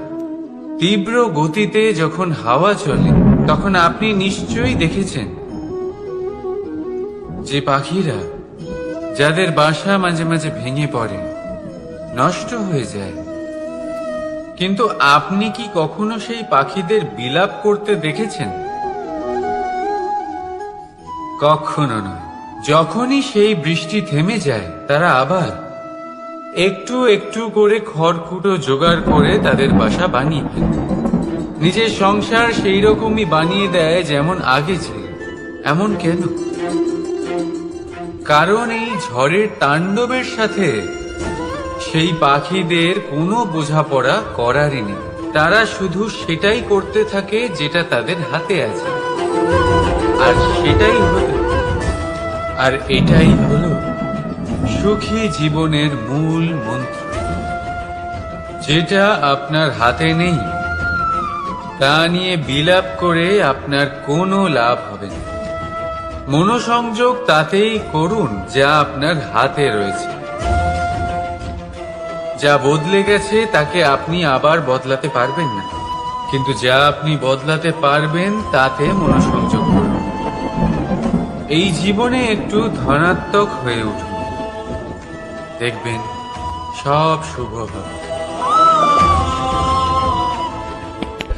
তীব্র গতিতে যখন হাওয়া চলে, তখন আপনি নিশ্চয়ই দেখেছেন যে পাখিরা, যাদের বাসা মাঝে মাঝে ভেঙে পড়ে, নষ্ট হয়ে যায়, কিন্তু আপনি কি কখনো সেই পাখিদের বিলাপ করতে দেখেছেন? কখনো নয়। যখনই সেই বৃষ্টি থেমে যায়, তারা আবার একটু একটু করে খড়কুটো জোগাড় করে তাদের বাসা বানিয়ে ফেলে, নিজের সংসার সেই রকমই বানিয়ে দেয় যেমন আগে ছিল। এমন কেন? কারণ এই ঝড়ের তাণ্ডবের সাথে সেই পাখিদের কোনো বোঝাপড়া করারই নেই। তারা শুধু সেটাই করতে থাকে যেটা তাদের হাতে আছে, আর এটাই হলো সুখী জীবনের মূল মন্ত্র। যেটা আপনার হাতে নেই, তা নিয়ে বিলাপ করে আপনার কোনো লাভ হবে না। মনোসংযোগ তাতেই করুন যা আপনার হাতে রয়েছে। যা বদলে গেছে তাকে আপনি আবার বদলাতে পারবেন না, কিন্তু যা আপনি বদলাতে পারবেন তাতে মনোসংযোগ করুন। এই জীবনে একটু ধনাত্মক হয়ে উঠুন, দেখবেন সব শুভ হবে।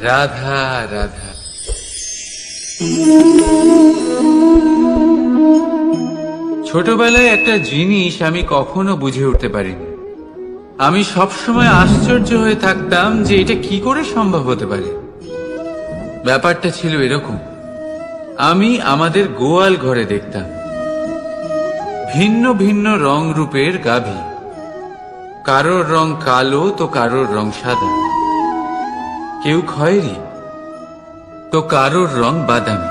রাধা রাধা। ছোটবেলায় একটা জিনিস আমি কখনো বুঝে উঠতে পারিনি। আমি সবসময় আশ্চর্য হয়ে থাকতাম যে এটা কি করে সম্ভব হতে পারে। ব্যাপারটা ছিল এরকম, আমি আমাদের গোয়াল ঘরে দেখতাম ভিন্ন ভিন্ন রং রূপের গাভী। কারোর রং কালো তো কারোর রং সাদা, কেউ খয়েরি তো কারোর রং বাদামি।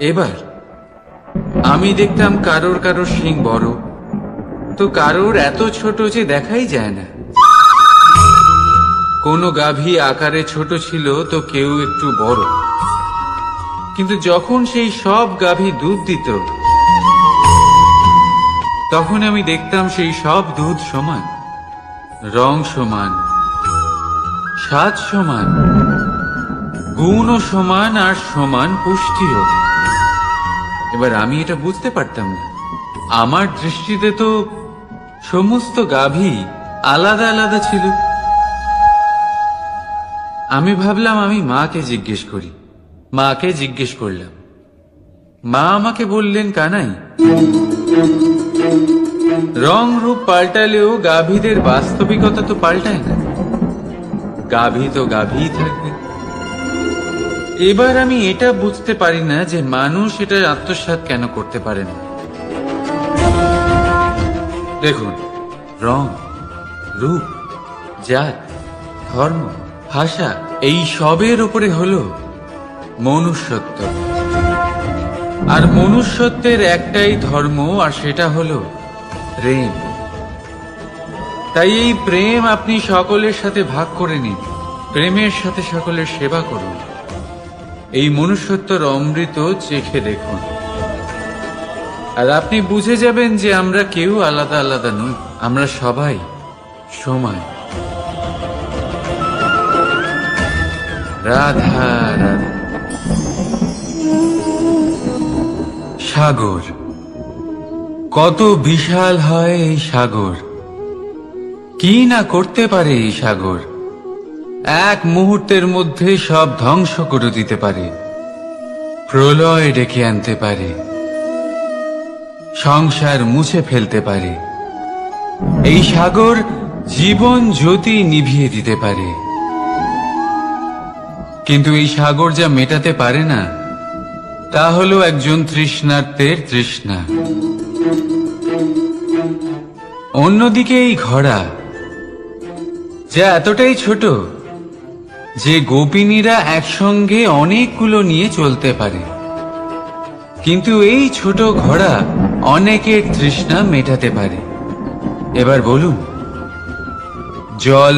এবার আমি দেখতাম কারোর কারোর শিং বড় তো কারোর এত ছোট যে দেখাই যায় না। কোনো গাভী আকারে ছোট ছিল তো কেউ একটু বড়, কিন্তু যখন সেই সব গাভী দুধ দিত, তখন আমি দেখতাম সেই সব দুধ সমান, রং সমান, স্বাদ সমান, গুণও সমান, আর সমান পুষ্টিও। এবার আমি এটা বুঝতে পারতাম না। আমার দৃষ্টিতে তো সমস্ত গাভী আলাদা আলাদা ছিল। আমি ভাবলাম আমি মাকে জিজ্ঞেস করি। মাকে জিজ্ঞেস করলাম। মা আমাকে বললেন, কানাই, রং রূপ পাল্টালেও গাভীদের বাস্তবিকতা তো পাল্টায় না, গাভী তো গাভীই থাকবে। এবার আমি এটা বুঝতে পারি না যে মানুষ এটা আত্মসাৎ কেন করতে পারে না। দেখুন, রং, রূপ, জাত, ধর্ম, ভাষা, এই সবের উপরে হলো মনুষ্যত্ব। আর মনুষ্যত্বের একটাই ধর্ম, আর সেটা হলো প্রেম। তাই এই প্রেম আপনি সকলের সাথে ভাগ করে নিন, প্রেমের সাথে সকলের সেবা করুন। এই মনুষ্যত্বর অমৃত চেখে দেখুন, আর আপনি বুঝে যাবেন যে আমরা কেউ আলাদা আলাদা নই, আমরা সবাই সমান। রাধা রাধা। সাগর, কত বিশাল হয় এই সাগর! কি না করতে পারে এই সাগর! এক মুহূর্তের মধ্যে সব ধ্বংস করে দিতে পারে, প্রলয় ডেকে আনতে পারে, সংসার মুছে ফেলতে পারে। এই সাগর জীবন জ্যোতি নিভিয়ে দিতে পারে। কিন্তু এই সাগর যা মেটাতে পারে না, তা হলো একজন তৃষ্ণার্তের তৃষ্ণা। অন্যদিকে এই ঘোড়া, যা এতটাই ছোট যে গোপিনীরা একসঙ্গে অনেকগুলো নিয়ে চলতে পারে, কিন্তু এই ছোট ঘোড়া অনেকের তৃষ্ণা মেটাতে পারে। এবার বলুন, জল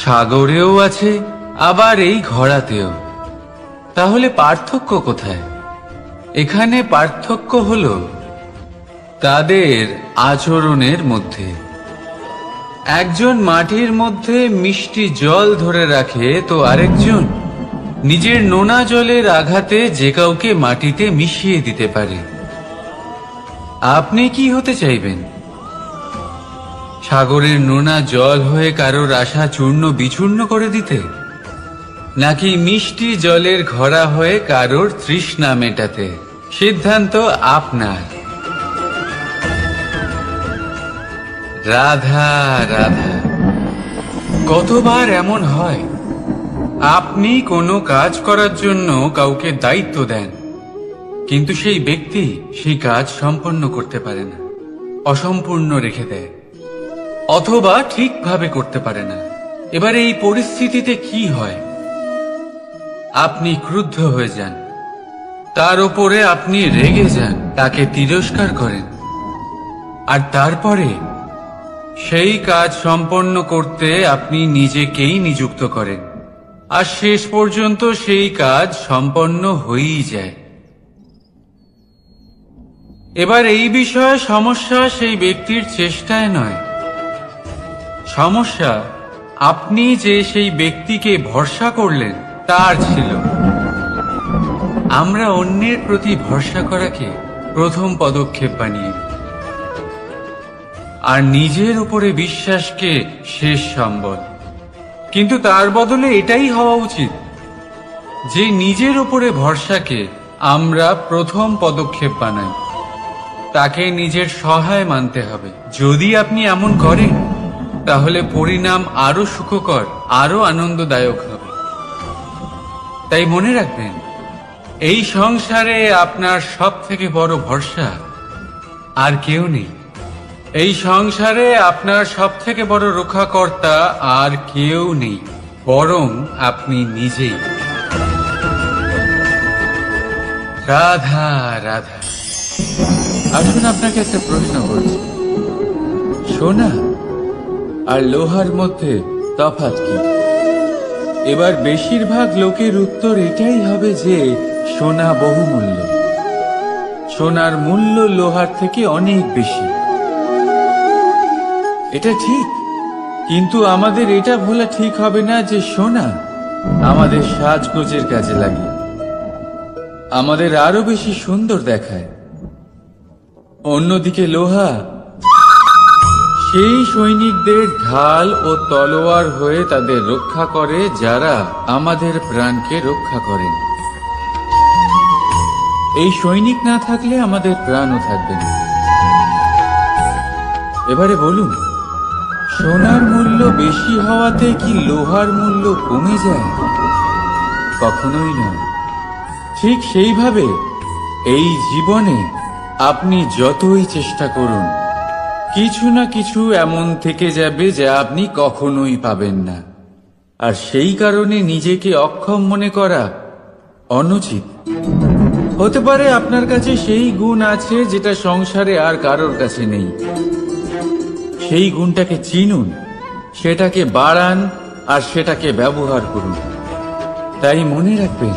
সাগরেও আছে, আবার এই ঘোড়াতেও। তাহলে পার্থক্য কোথায়? এখানে পার্থক্য হলো তাদের আচরণের মধ্যে। একজন মাটির মধ্যে মিষ্টি জল ধরে রাখে, তো আরেকজন নিজের নোনা জলের আঘাতে যে কাউকে মাটিতে মিশিয়ে দিতে পারে। আপনি কি হতে চাইবেন? সাগরের নোনা জল হয়ে কারোর আশা চূর্ণ বিচূর্ণ করে দিতে, নাকি মিষ্টি জলের ঘোড়া হয়ে কারোর তৃষ্ণা মেটাতে? সিদ্ধান্ত আপনার। রাধা রাধা। কতবার এমন হয়, আপনি কোনো কাজ করার জন্য কাউকে দায়িত্ব দেন, কিন্তু সেই ব্যক্তি সেই কাজ সম্পন্ন করতে পারে না, অসম্পূর্ণ রেখে দেয়, অথবা ঠিকভাবে করতে পারে না। এবার এই পরিস্থিতিতে কি হয়? আপনি ক্রুদ্ধ হয়ে যান, তার উপরে আপনি রেগে যান, তাকে তিরস্কার করেন, আর তারপরে সেই কাজ সম্পন্ন করতে আপনি নিজেকেই নিযুক্ত করেন, আর শেষ পর্যন্ত সেই কাজ সম্পন্ন হয়েই যায়। এবার এই বিষয়ে সমস্যা সেই ব্যক্তির চেষ্টায় নয়, সমস্যা আপনি যে সেই ব্যক্তিকে ভরসা করলেন তার ছিল। আমরা অন্যের প্রতি ভরসা করাকে প্রথম পদক্ষেপ বানিয়ে, আর নিজের উপরে বিশ্বাসকে শেষ সম্বল। কিন্তু তার বদলে এটাই হওয়া উচিত যে নিজের উপরে ভরসাকে আমরা প্রথম পদক্ষেপ বানাই, তাকে নিজের সহায় মানতে হবে। যদি আপনি এমন করেন, তাহলে পরিণাম আরো সুখকর, আরো আনন্দদায়ক হবে। তাই মনে রাখবেন, এই সংসারে আপনার সব থেকে বড় ভরসা আর কেউ নেই। এই সংসারে আপনার সব থেকে বড় রক্ষাকর্তা আর কেউ নেই, বরং আপনি নিজেই। রাধা রাধা। আসুন আপনাকে একটা প্রশ্ন করছি, সোনা আর লোহার মধ্যে তফাৎ কি? এবার বেশিরভাগ লোকের উত্তর এটাই হবে যে সোনা বহুমূল্য, সোনার মূল্য লোহার থেকে অনেক বেশি। এটা ঠিক, কিন্তু আমাদের এটা বলা ঠিক হবে না যে সোনা আমাদের সাজগোজের কাজে লাগে, আমাদের আরো বেশি সুন্দর দেখায়। অন্যদিকে লোহা সেই সৈনিকদের ঢাল ও তলোয়ার হয়ে তাদের রক্ষা করে, যারা আমাদের প্রাণকে রক্ষা করেন। এই সৈনিক না থাকলে আমাদের প্রাণও থাকবে না। এবারে বলুন, সোনার মূল্য বেশি হওয়াতে কি লোহার মূল্য কমে যায়? কখনোই নয়। ঠিক সেইভাবে এই জীবনে আপনি যতই চেষ্টা করুন, কিছু না কিছু এমন থেকে যাবে যা আপনি কখনোই পাবেন না, আর সেই কারণে নিজেকে অক্ষম মনে করা অনুচিত। হতে পারে আপনার কাছে সেই গুণ আছে যেটা সংসারে আর কারোর কাছে নেই। সেই গুণটাকে চিনুন, সেটাকে বাড়ান, আর সেটাকে ব্যবহার করুন। তাই মনে রাখবেন,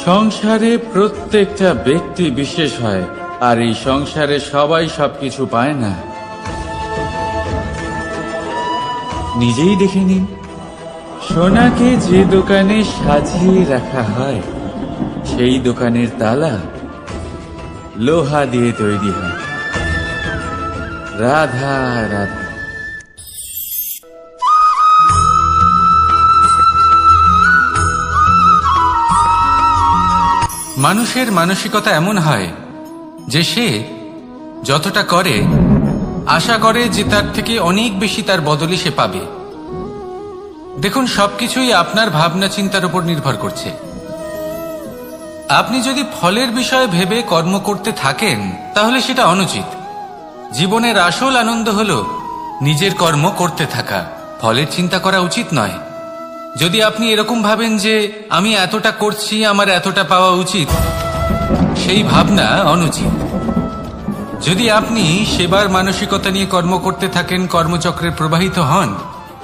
সংসারে প্রত্যেকটা ব্যক্তি বিশেষ হয়, আর এই সংসারে সবাই সবকিছু পায় না। নিজেই দেখে নিন, সোনাকে যে দোকানে সাজিয়ে রাখা হয়, সেই দোকানের তালা লোহা দিয়ে তৈরি হয়। রাধা রাধা। মানুষের মানসিকতা এমন হয় যে সে যতটা করে আশা করে যে তার থেকে অনেক বেশি তার বদলে সে পাবে। দেখুন, সবকিছুই আপনার ভাবনা চিন্তার উপর নির্ভর করছে। আপনি যদি ফলের বিষয়ে ভেবে কর্ম করতে থাকেন তাহলে সেটা অনুচিত। জীবনের আসল আনন্দ হলো নিজের কর্ম করতে থাকা, ফলের চিন্তা করা উচিত নয়। যদি আপনি এরকম ভাবেন যে আমি এতটা করছি, আমার এতটা পাওয়া উচিত, সেই ভাবনা অনুচিত। যদি আপনি সেবার মানসিকতা নিয়ে কর্ম করতে থাকেন, কর্মচক্রে প্রবাহিত হন,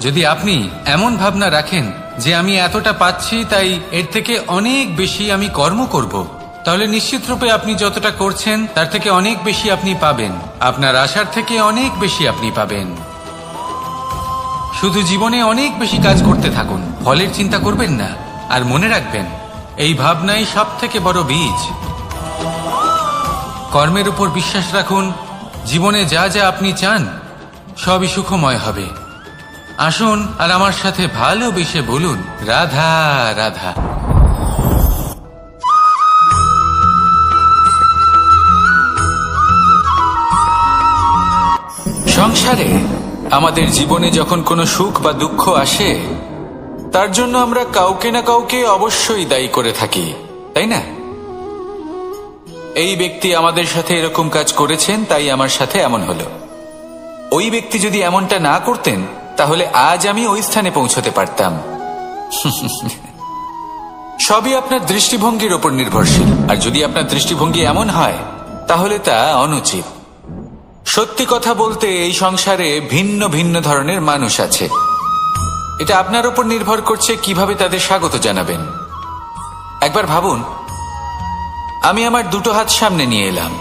যদি আপনি এমন ভাবনা রাখেন যে আমি এতটা পাচ্ছি তাই এর থেকে অনেক বেশি আমি কর্ম করব, তাহলে নিশ্চিত রূপে আপনি যতটা করছেন তার থেকে অনেক বেশি আপনি পাবেন। আপনার আশার থেকে অনেক বেশি আপনি পাবেন। শুধু জীবনে অনেক বেশি কাজ করতে থাকুন, ফলের চিন্তা করবেন না। আর মনে রাখবেন, এই ভাবনাই সব থেকে বড় বীজ। কর্মের উপর বিশ্বাস রাখুন। জীবনে যা যা আপনি চান সবই সুখময় হবে। আসুন আর আমার সাথে ভালোবেসে বলুন, রাধা রাধা। সংসারে আমাদের জীবনে যখন কোনো সুখ বা দুঃখ আসে, তার জন্য আমরা কাউকে না কাউকে অবশ্যই দায়ী করে থাকি, তাই না? এই ব্যক্তি আমাদের সাথে এরকম কাজ করেছেন তাই আমার সাথে এমন হলো। ওই ব্যক্তি যদি এমনটা না করতেন তাহলে আজ আমি ওই স্থানে পৌঁছতে পারতাম। সবই আপনার দৃষ্টিভঙ্গির ওপর নির্ভরশীল। আর যদি আপনার দৃষ্টিভঙ্গি এমন হয় তাহলে তা অনুচিত। সত্যি কথা বলতে এই সংসারে ভিন্ন ভিন্ন ধরনের মানুষ আছে। এটা আপনার উপর নির্ভর করছে কিভাবে তাদের স্বাগত জানাবেন। একবার ভাবুন, আমি আমার দুটো হাত সামনে নিয়ে এলাম,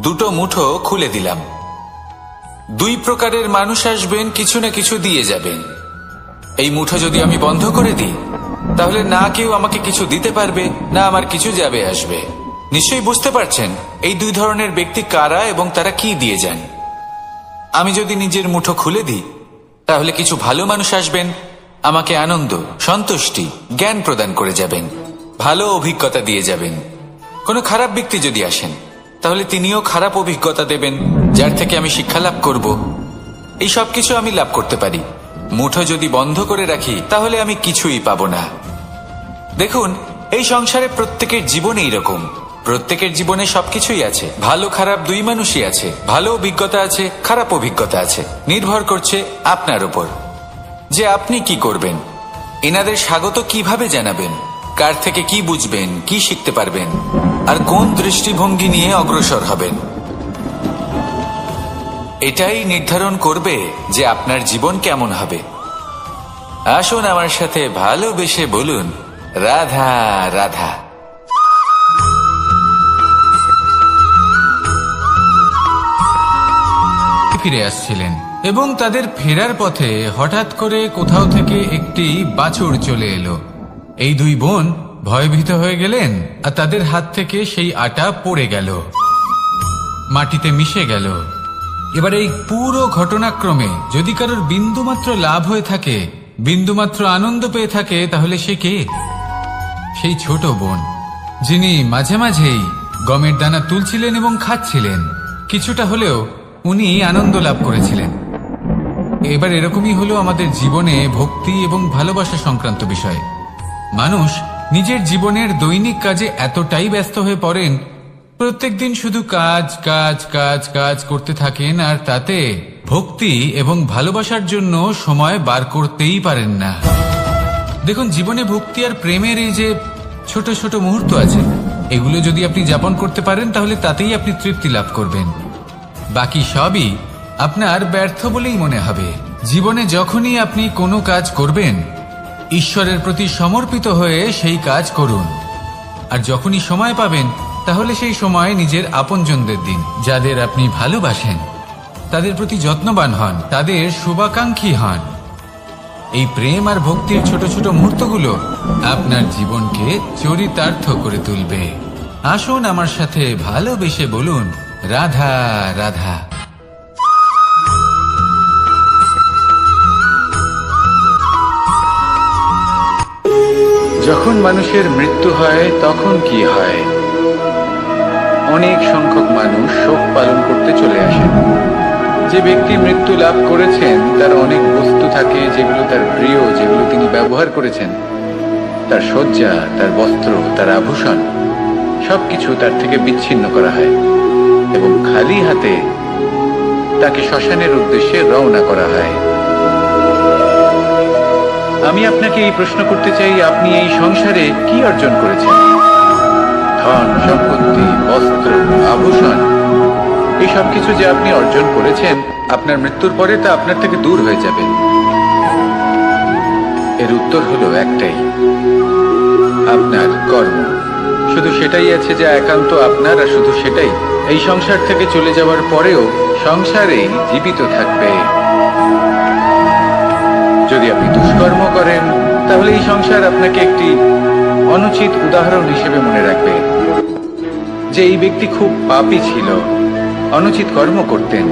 দুটো মুঠো খুলে দিলাম। দুই প্রকারের মানুষ আসবেন, কিছু না কিছু দিয়ে যাবেন। এই মুঠো যদি আমি বন্ধ করে দিই তাহলে না কেউ আমাকে কিছু দিতে পারবে, না আমার কিছু যাবে আসবে। নিশ্চয়ই বুঝতে পারছেন এই দুই ধরনের ব্যক্তি কারা এবং তারা কি দিয়ে যান। আমি যদি নিজের মুঠো খুলে দিই তাহলে কিছু ভালো মানুষ আসবেন, আমাকে আনন্দ, সন্তুষ্টি, জ্ঞান প্রদান করে যাবেন, ভালো অভিজ্ঞতা দিয়ে যাবেন। কোনো খারাপ ব্যক্তি যদি আসেন তাহলে তিনিও খারাপ অভিজ্ঞতা দেবেন, যার থেকে আমি শিক্ষা লাভ করব। এই সব কিছু আমি লাভ করতে পারি। মুঠো যদি বন্ধ করে রাখি তাহলে আমি কিছুই পাবো না। দেখুন, এই সংসারে প্রত্যেকের জীবনে এইরকম। প্রত্যেকের জীবনে সবকিছুই আছে, ভালো খারাপ দুই মানুষই আছে। ভালো অভিজ্ঞতা আছে, খারাপ অভিজ্ঞতা আছে। নির্ভর করছে আপনার উপর যে আপনি কি করবেন, এনাদের স্বাগত কিভাবে জানাবেন, কার থেকে কি বুঝবেন, কি শিখতে পারবেন, আর কোন দৃষ্টিভঙ্গি নিয়ে অগ্রসর হবেন। এটাই নির্ধারণ করবে যে আপনার জীবন কেমন হবে। আসুন আমার সাথে ভালোবেসে বলুন, রাধা রাধা। ফিরে আসছিলেন এবং তাদের ফেরার পথে হঠাৎ করে কোথাও থেকে একটি বাছুর চলে এলো। এই দুই বোন ভয়ভীত হয়ে গেলেন আর তাদের হাত থেকে সেই আটা পড়ে গেল, মাটিতে মিশে গেল। এবার এই পুরো ঘটনাক্রমে যদি কারোর বিন্দুমাত্র লাভ হয়ে থাকে, বিন্দুমাত্র আনন্দ পেয়ে থাকে, তাহলে সে কে? সেই ছোট বোন, যিনি মাঝে মাঝেই গমের দানা তুলছিলেন এবং খাচ্ছিলেন। কিছুটা হলেও উনি আনন্দ লাভ করেছিলেন। এবার এরকমই হলো আমাদের জীবনে ভক্তি এবং ভালোবাসা সংক্রান্ত বিষয়। মানুষ নিজের জীবনের দৈনিক কাজে এতটাই ব্যস্ত হয়ে পড়েন, প্রত্যেকদিন শুধু কাজ কাজ কাজ কাজ করতে থাকেন, আর তাতে ভক্তি এবং ভালোবাসার জন্য সময় বার করতেই পারেন না। দেখুন, জীবনে ভক্তি আর প্রেমের এই যে ছোট ছোট মুহূর্ত আছে, এগুলো যদি আপনি যাপন করতে পারেন তাহলে তাতেই আপনি তৃপ্তি লাভ করবেন। বাকি সবই আপনার ব্যর্থ বলেই মনে হবে। জীবনে যখনই আপনি কোনো কাজ করবেন, ঈশ্বরের প্রতি সমর্পিত হয়ে সেই কাজ করুন। আর যখনই সময় পাবেন তাহলে সেই সময় নিজের আপনজনদের দিন। যাদের আপনি ভালোবাসেন তাদের প্রতি যত্নবান হন, তাদের শুভাকাঙ্ক্ষী হন। এই প্রেম আর ভক্তির ছোট ছোট মুহূর্তগুলো আপনার জীবনকে চরিতার্থ করে তুলবে। আসুন আমার সাথে ভালোবেসে বলুন, রাধা রাধা। যখন মানুষের মৃত্যু হয় তখন কি হয়? অনেক সংখ্যক মানুষ শোক পালন করতে চলে আসেন। যে ব্যক্তি মৃত্যু লাভ করেছেন তার অনেক বস্তু থাকে যেগুলো তার প্রিয়, যেগুলো তিনি ব্যবহার করেছেন। তার শয্যা, তার বস্ত্র, তার আভূষণ সবকিছু তার থেকে বিচ্ছিন্ন করা হয় এবং খালি হাতে তাকে শ্মশানের উদ্দেশ্যে রওনা করা হয়। আমি আপনাকে এই প্রশ্ন করতে চাই, আপনি এই সংসারে কি অর্জন করেছেন? ধন সম্পত্তি, বস্ত্র, আভূষণ, এই সব কিছু যে আপনি অর্জন করেছেন, আপনার মৃত্যুর পরে তা আপনার থেকে দূর হয়ে যাবে। এর উত্তর হলো একটাই, আপনার কর্ম। শুধু সেটাই আছে যা একান্ত আপনার, আর শুধু সেটাই এই সংসার থেকে চলে যাওয়ার পরেও সংসারেই জীবিত থাকবে। যদি আপনি দুষ্কর্ম করেন তাহলে এই সংসার আপনাকে একটি অনুচিত উদাহরণ হিসেবে মনে রাখবে যে এই ব্যক্তি খুব পাপী ছিল, অনুচিত কর্ম করতেন।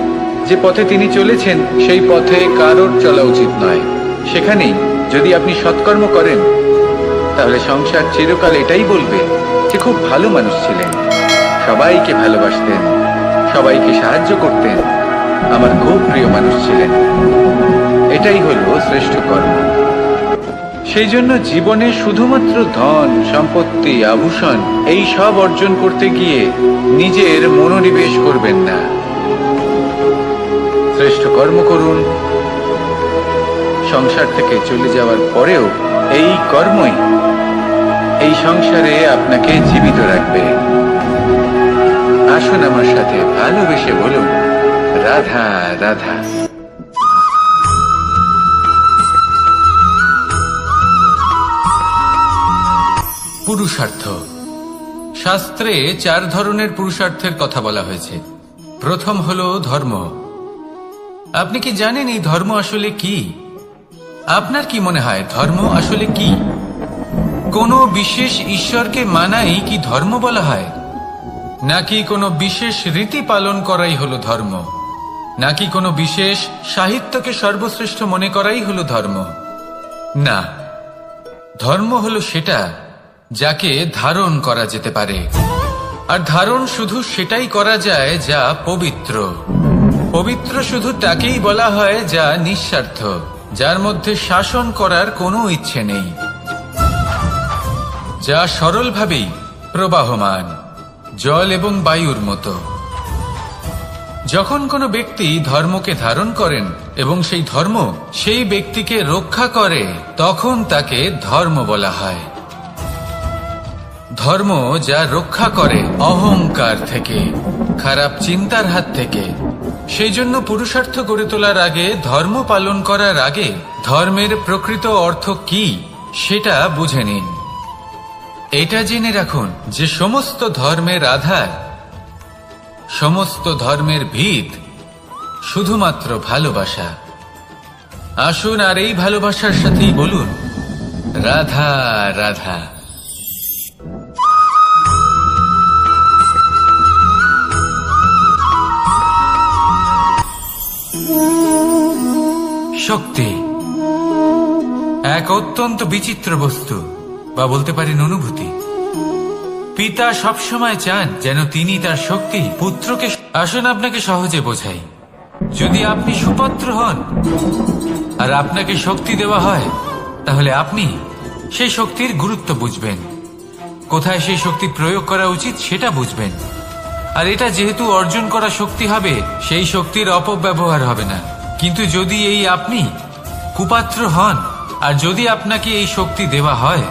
যে পথে তিনি চলেছেন সেই পথে কারোর চলা উচিত নয়। সেখানেই যদি আপনি সৎকর্ম করেন তাহলে সংসার চিরকাল এটাই বলবে যে খুব ভালো মানুষ ছিলেন, সবাইকে ভালোবাসতেন, সবাইকে সাহায্য করতেন, আমার খুব প্রিয় মানুষ ছিলেন। এটাই হলো শ্রেষ্ঠ কর্ম। সেই জন্য জীবনে শুধুমাত্র ধন সম্পত্তি, আভূষণ এই সব অর্জন করতে গিয়ে নিজের মনোনিবেশ করবেন না। শ্রেষ্ঠ কর্ম করুন। সংসার থেকে চলে যাওয়ার পরেও এই কর্মই এই সংসারে আপনাকে জীবিত রাখবে। আসুন আমার সাথে ভালোবেসে বলুন, রাধা রাধা। পুরুষার্থ। শাস্ত্রে 4 ধরনের পুরুষার্থের কথা বলা হয়েছে। প্রথম হলো ধর্ম। আপনি কি জানেন এই ধর্ম আসলে কি? আপনার কি মনে হয় ধর্ম আসলে কি? কোনো বিশেষ ঈশ্বরকে মানাই কি ধর্ম বলা হয়? নাকি কোনো বিশেষ রীতি পালন করাই হলো ধর্ম? নাকি কোনো বিশেষ সাহিত্যকে সর্বশ্রেষ্ঠ মনে করাই হলো ধর্ম? না, ধর্ম হলো সেটা যাকে ধারণ করা যেতে পারে। আর ধারণ শুধু সেটাই করা যায় যা পবিত্র। পবিত্র শুধু তাকেই বলা হয় যা নিঃস্বার্থ, যার মধ্যে শাসন করার কোনো ইচ্ছে নেই, যা সরলভাবেই প্রবাহমান, জল এবং বায়ুর মতো। যখন কোনো ব্যক্তি ধর্মকে ধারণ করেন এবং সেই ধর্ম সেই ব্যক্তিকে রক্ষা করে, তখন তাকে ধর্ম বলা হয়। ধর্ম যা রক্ষা করে অহংকার থেকে, খারাপ চিন্তার হাত থেকে। সেই জন্য পুরুষার্থ গড়ে তোলার আগে, ধর্ম পালন করার আগে ধর্মের প্রকৃত অর্থ কি সেটা বুঝে নিন। এটা জেনে রাখুন যে সমস্ত ধর্মের আধার, সমস্ত ধর্মের ভিত শুধুমাত্র ভালোবাসা। আসুন আর এই ভালোবাসার সাথেই বলুন, রাধা রাধা। শক্তি এক অত্যন্ত বিচিত্র বস্তু, বা বলতে পারেন অনুভূতি। পিতা সবসময় চান যেন তিনি তার শক্তি পুত্রকে। আসুন আপনাকে সহজে বোঝাই। যদি আপনি সুপাত্র হন আর আপনাকে শক্তি দেওয়া হয়, তাহলে আপনি সেই শক্তির গুরুত্ব বুঝবেন, কোথায় সেই শক্তি প্রয়োগ করা উচিত সেটা বুঝবেন। আর এটা যেহেতু অর্জন করা শক্তি হবে, সেই শক্তির অপব্যবহার হবে না। কিন্তু যদি এই আপনি কুপাত্র হন আর যদি আপনাকে এই শক্তি দেওয়া হয়,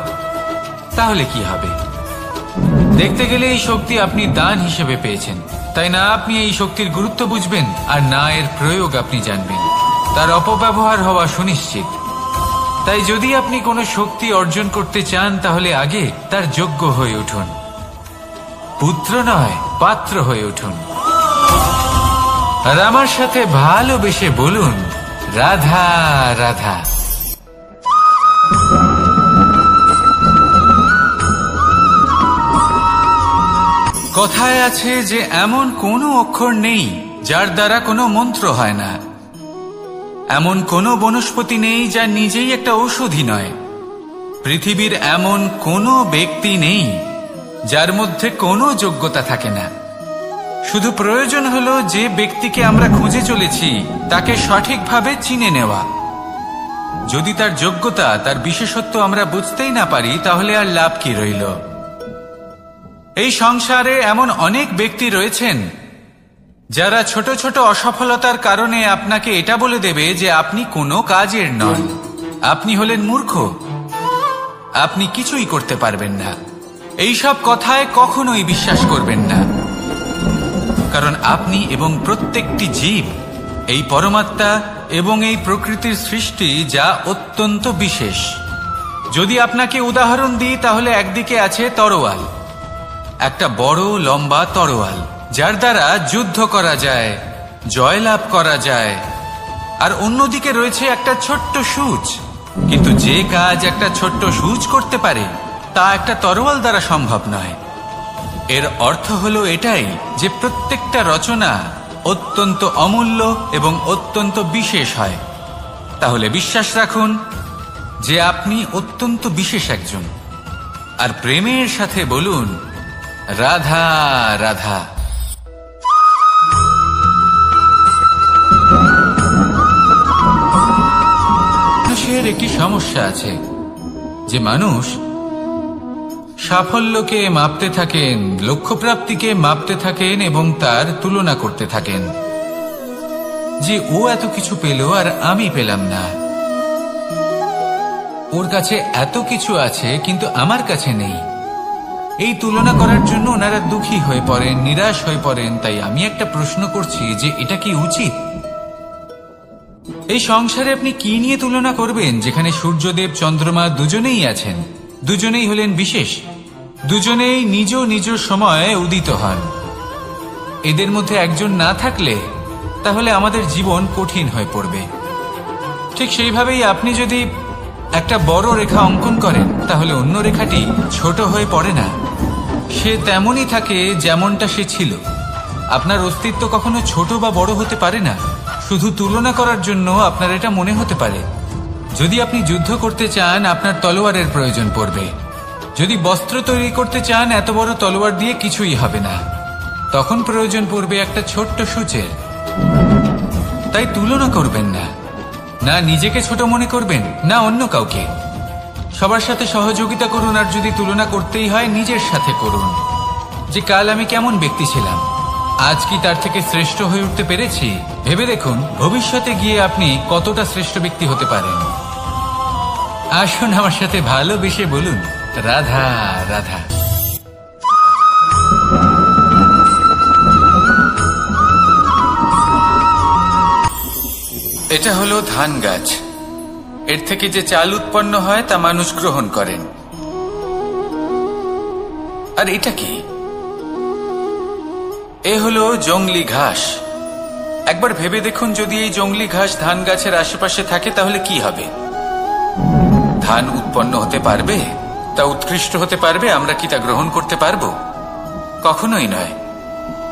তাহলে কি হবে? দেখতে গেলে এই শক্তি আপনি দান হিসেবে পেয়েছেন, তাই না আপনি এই শক্তির গুরুত্ব বুঝবেন আর না এর প্রয়োগ আপনি জানবেন। তার অপব্যবহার হওয়া সুনিশ্চিত। তাই যদি আপনি কোনো শক্তি অর্জন করতে চান, তাহলে আগে তার যোগ্য হয়ে উঠুন। পুত্র নয়, পাত্র হয়ে উঠুন। আর আমার সাথে ভালোবেসে বলুন, রাধা রাধা। কথায় আছে যে এমন কোনো অক্ষর নেই যার দ্বারা কোনো মন্ত্র হয় না, এমন কোনো বনস্পতি নেই যা নিজেই একটা ঔষধি নয়, পৃথিবীর এমন কোনো ব্যক্তি নেই যার মধ্যে কোনো যোগ্যতা থাকে না। শুধু প্রয়োজন হলো যে ব্যক্তিকে আমরা খুঁজে চলেছি তাকে সঠিকভাবে চিনে নেওয়া। যদি তার যোগ্যতা, তার বিশেষত্ব আমরা বুঝতেই না পারি, তাহলে আর লাভ কি রইল? এই সংসারে এমন অনেক ব্যক্তি রয়েছেন যারা ছোট ছোট অসফলতার কারণে আপনাকে এটা বলে দেবে যে আপনি কোনো কাজের নন, আপনি হলেন মূর্খ, আপনি কিছুই করতে পারবেন না। এইসব কথায় কখনোই বিশ্বাস করবেন না, কারণ আপনি এবং প্রত্যেকটি জীব এই পরমাত্মা এবং এই প্রকৃতির সৃষ্টি, যা অত্যন্ত বিশেষ। যদি আপনাকে উদাহরণ দিই তাহলে একদিকে আছে তরোয়াল, একটা বড় লম্বা তরোয়াল যার দ্বারা যুদ্ধ করা যায়, জয়লাভ করা যায়। আর অন্যদিকে রয়েছে একটা ছোট্ট সূচ, কিন্তু যে কাজ একটা ছোট্ট সূচ করতে পারে তা একটা তরোয়াল দ্বারা সম্ভব নয়। এর অর্থ হলো এটাই যে প্রত্যেকটা রচনা অত্যন্ত অমূল্য এবং অত্যন্ত বিশেষ হয়। তাহলে বিশ্বাস রাখুন যে আপনি অত্যন্ত বিশেষ একজন, আর প্রেমের সাথে বলুন রাধা রাধা। মানুষের একটি সমস্যা আছে যে মানুষ সাফল্যকে মাপতে থাকেন, লক্ষ্যপ্রাপ্তিকে মাপতে থাকেন এবং তার তুলনা করতে থাকেন যে ও এত কিছু পেল আর আমি পেলাম না, ওর কাছে এত কিছু আছে কিন্তু আমার কাছে নেই। এই তুলনা করার জন্য ওনারা দুঃখী হয়ে পড়েন, নিরাশ হয়ে পড়েন। তাই আমি একটা প্রশ্ন করছি যে এটা কি উচিত? এই সংসারে আপনি কি নিয়ে তুলনা করবেন, যেখানে সূর্যদেব চন্দ্রমা দুজনেই আছেন, দুজনেই হলেন বিশেষ, দুজনেই নিজ নিজ সময়ে উদিত হন। এদের মধ্যে একজন না থাকলে তাহলে আমাদের জীবন কঠিন হয়ে পড়বে। ঠিক সেইভাবেই আপনি যদি একটা বড় রেখা অঙ্কন করেন তাহলে অন্য রেখাটি ছোট হয়ে পড়ে না, সে তেমনই থাকে যেমনটা সে ছিল। আপনার অস্তিত্ব কখনো ছোট বা বড় হতে পারে না। শুধু তুলনা করার জন্য আপনার এটা মনে হতে পারে। যদি আপনি যুদ্ধ করতে চান আপনার তলোয়ারের প্রয়োজন পড়বে। যদি বস্ত্র তৈরি করতে চান এত বড় তলোয়ার দিয়ে কিছুই হবে না, তখন প্রয়োজন পড়বে একটা ছোট্ট সূচের। তাই তুলনা করবেন না, না নিজেকে ছোট মনে করবেন না অন্য কাউকে। সবার সাথে সহযোগিতা করুন, আর যদি তুলনা করতেই হয় নিজের সাথে করুন যে কাল আমি কেমন ব্যক্তি ছিলাম, আজ কি তার থেকে শ্রেষ্ঠ হয়ে উঠতে পেরেছি। ভেবে দেখুন ভবিষ্যতে গিয়ে আপনি কতটা শ্রেষ্ঠ ব্যক্তি হতে পারেন। আসুন আমার সাথে ভালোবেসে বলুন রাধা রাধা। এটা হলো ধান গাছ। এর থেকে যে চাল উৎপন্ন হয় তা মানুষ গ্রহণ করেন। আর এটা কি? এ হলো জংলি ঘাস। একবার ভেবে দেখুন যদি এই জংলি ঘাস ধান গাছের আশেপাশে থাকে তাহলে কি হবে? ধান উৎপন্ন হতে পারবে? তা উৎকৃষ্ট হতে পারবে? আমরা কি তা গ্রহণ করতে পারবো? কখনোই নয়।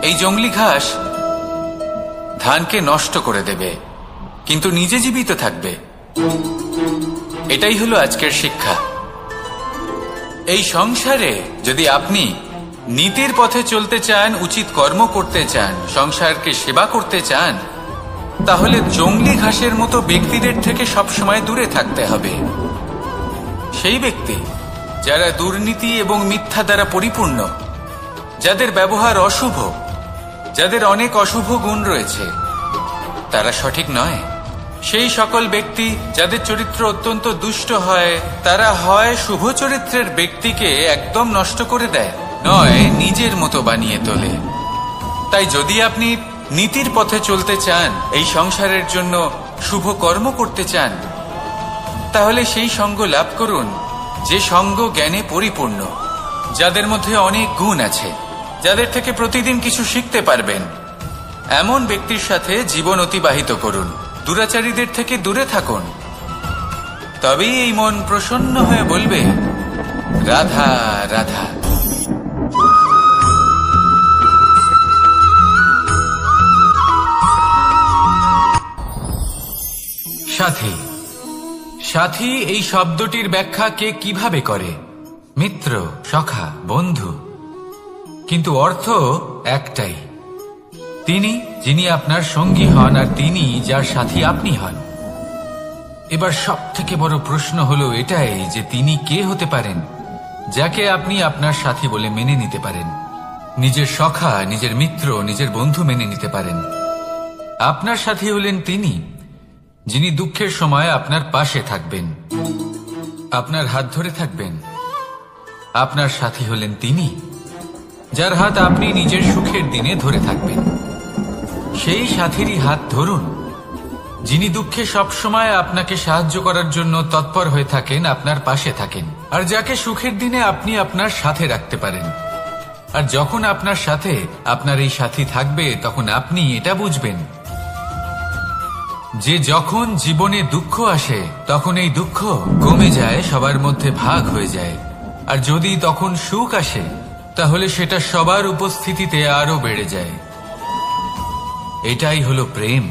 এই জংলি ঘাস ধানকে নষ্ট করে দেবে, কিন্তু নিজে জীবিত থাকবে। এটাই হলো আজকের শিক্ষা। এই সংসারে যদি আপনি নীতির পথে চলতে চান, উচিত কর্ম করতে চান, সংসারকে সেবা করতে চান, তাহলে জংলি ঘাসের মতো ব্যক্তিদের থেকে সবসময় দূরে থাকতে হবে। সেই ব্যক্তি যারা দুর্নীতি এবং মিথ্যা দ্বারা পরিপূর্ণ, যাদের ব্যবহার অশুভ, যাদের অনেক অশুভ গুণ রয়েছে, তারা সঠিক নয়। সেই সকল ব্যক্তি যাদের চরিত্র অত্যন্ত দুষ্ট হয়, তারা হয় শুভ চরিত্রের ব্যক্তিকে একদম নষ্ট করে দেয়, নয় নিজের মতো বানিয়ে তোলে। তাই যদি আপনি নীতির পথে চলতে চান, এই সংসারের জন্য শুভ কর্ম করতে চান, তাহলে সেই সঙ্গ লাভ করুন যে সঙ্গ জ্ঞানে পরিপূর্ণ, যাদের মধ্যে অনেক গুণ আছে, যাদের থেকে প্রতিদিন কিছু শিখতে পারবেন। এমন ব্যক্তির সাথে জীবন অতিবাহিত করুন। দুরাচারীদের থেকে দূরে থাকুন, তবেই এই মন প্রসন্ন হয়ে বলবে রাধা রাধা। সাথী। সাথী এই শব্দটির ব্যাখ্যা কে কিভাবে করে? মিত্র, সখা, বন্ধু। কিন্তু অর্থ একটাই, তিনি যিনি আপনার সঙ্গী হন আর তিনি যার সাথী আপনি হন। এবার সব থেকে বড় প্রশ্ন হলো এটাই যে তিনি কে হতে পারেন যাকে আপনি আপনার সাথী বলে মেনে নিতে পারেন, নিজের সখা, নিজের মিত্র, নিজের বন্ধু মেনে নিতে পারেন। আপনার সাথী হলেন তিনি যিনি দুঃখের সময় আপনার পাশে থাকবেন, আপনার হাত ধরে থাকবেন। আপনার সাথী হলেন তিনি যার হাত আপনি নিজের সুখের দিনে ধরে থাকবেন। সেই সাথীরই হাত ধরুন যিনি দুঃখে সবসময় আপনাকে সাহায্য করার জন্য তৎপর হয়ে থাকেন, আপনার পাশে থাকেন, আর যাকে সুখের দিনে আপনি আপনার সাথে রাখতে পারেন। আর যখন আপনার সাথে আপনার এই সাথী থাকবে তখন আপনি এটা বুঝবেন যে যখন জীবনে দুঃখ আসে তখন এই দুঃখ কমে যায়, সবার মধ্যে ভাগ হয়ে যায়। আর যদি তখন সুখ আসে তাহলে সেটা সবার উপস্থিতিতে আরো বেড়ে যায়। এটাই হলো প্রেম,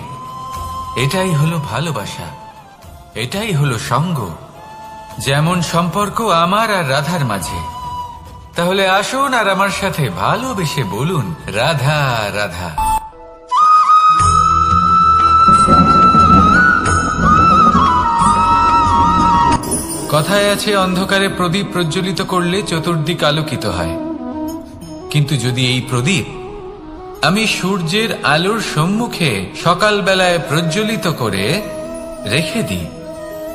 এটাই হলো ভালোবাসা, এটাই হলো সঙ্গ। যেমন সম্পর্ক আমার আর রাধার মাঝে। তাহলে আসুন আর আমার সাথে ভালোবেসে বলুন, রাধা রাধা। কথায় আছে, অন্ধকারে প্রদীপ প্রজ্বলিত করলে চতুর্দিক আলোকিত হয়। কিন্তু যদি এই প্রদীপ আমি সূর্যের আলোর সম্মুখে সকালবেলায় প্রজ্বলিত করে রেখে দিই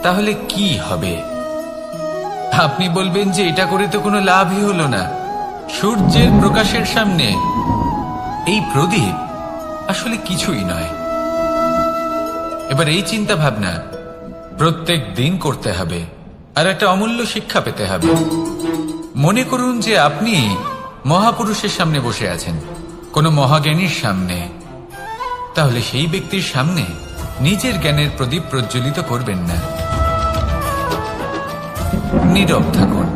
তাহলে কি হবে? আপনি বলবেন যে এটা করে তো কোনো লাভই হলো না। সূর্যের প্রকাশের সামনে এই প্রদীপ আসলে কিছুই নয়। এবার এই চিন্তা ভাবনা প্রত্যেক দিন করতে হবে আর একটা অমূল্য শিক্ষা পেতে হবে। মনে করুন যে আপনি মহাপুরুষের সামনে বসে আছেন, কোনো মহাজ্ঞানীর সামনে। তাহলে সেই ব্যক্তির সামনে নিজের জ্ঞানের প্রদীপ প্রজ্বলিত করবেন না, নীরব থাকুন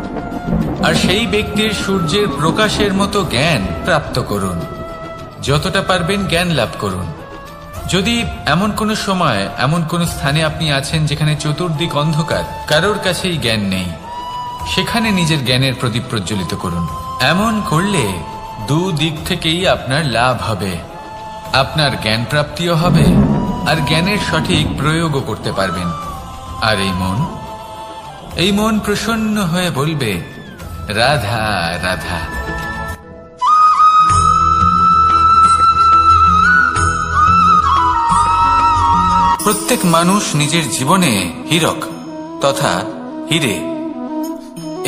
আর সেই ব্যক্তির সূর্যের প্রকাশের মতো জ্ঞান প্রাপ্ত করুন। যতটা পারবেন জ্ঞান লাভ করুন। যদি এমন কোনো সময় এমন কোনো স্থানে আপনি আছেন যেখানে চতুর্দিক অন্ধকার, কারোর কাছেই জ্ঞান নেই, সেখানে নিজের জ্ঞানের প্রদীপ প্রজ্বলিত করুন। এমন করলে দুদিক থেকেই আপনার লাভ হবে। আপনার জ্ঞান প্রাপ্তিও হবে আর জ্ঞানের সঠিক প্রয়োগও করতে পারবেন। আর এই মন প্রসন্ন হয়ে বলবে, রাধা রাধা। প্রত্যেক মানুষ নিজের জীবনে হীরক তথা হীরে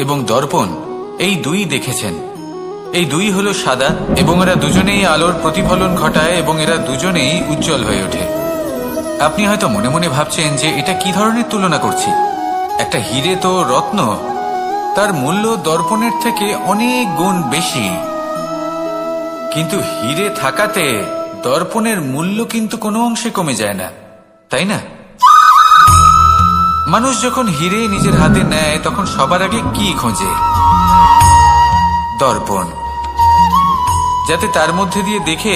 এবং দর্পণ এই দুই দেখেছেন। এই দুই হলো সাদা এবং এরা দুজনেই আলোর প্রতিফলন ঘটায় এবং এরা দুজনেই উজ্জ্বল হয়ে ওঠে। আপনি হয়তো মনে মনে ভাবছেন যে এটা কি ধরনের তুলনা করছি। একটা হীরে তো রত্ন, তার মূল্য দর্পণের থেকে অনেক গুণ বেশি। কিন্তু হীরে থাকাতে দর্পণের মূল্য কিন্তু কোনো অংশে কমে যায় না, তাই না? মানুষ যখন হীরে নিজের হাতে নেয় তখন সবার আগে কি খোঁজে? দর্পণ, যাতে তার মধ্যে দিয়ে দেখে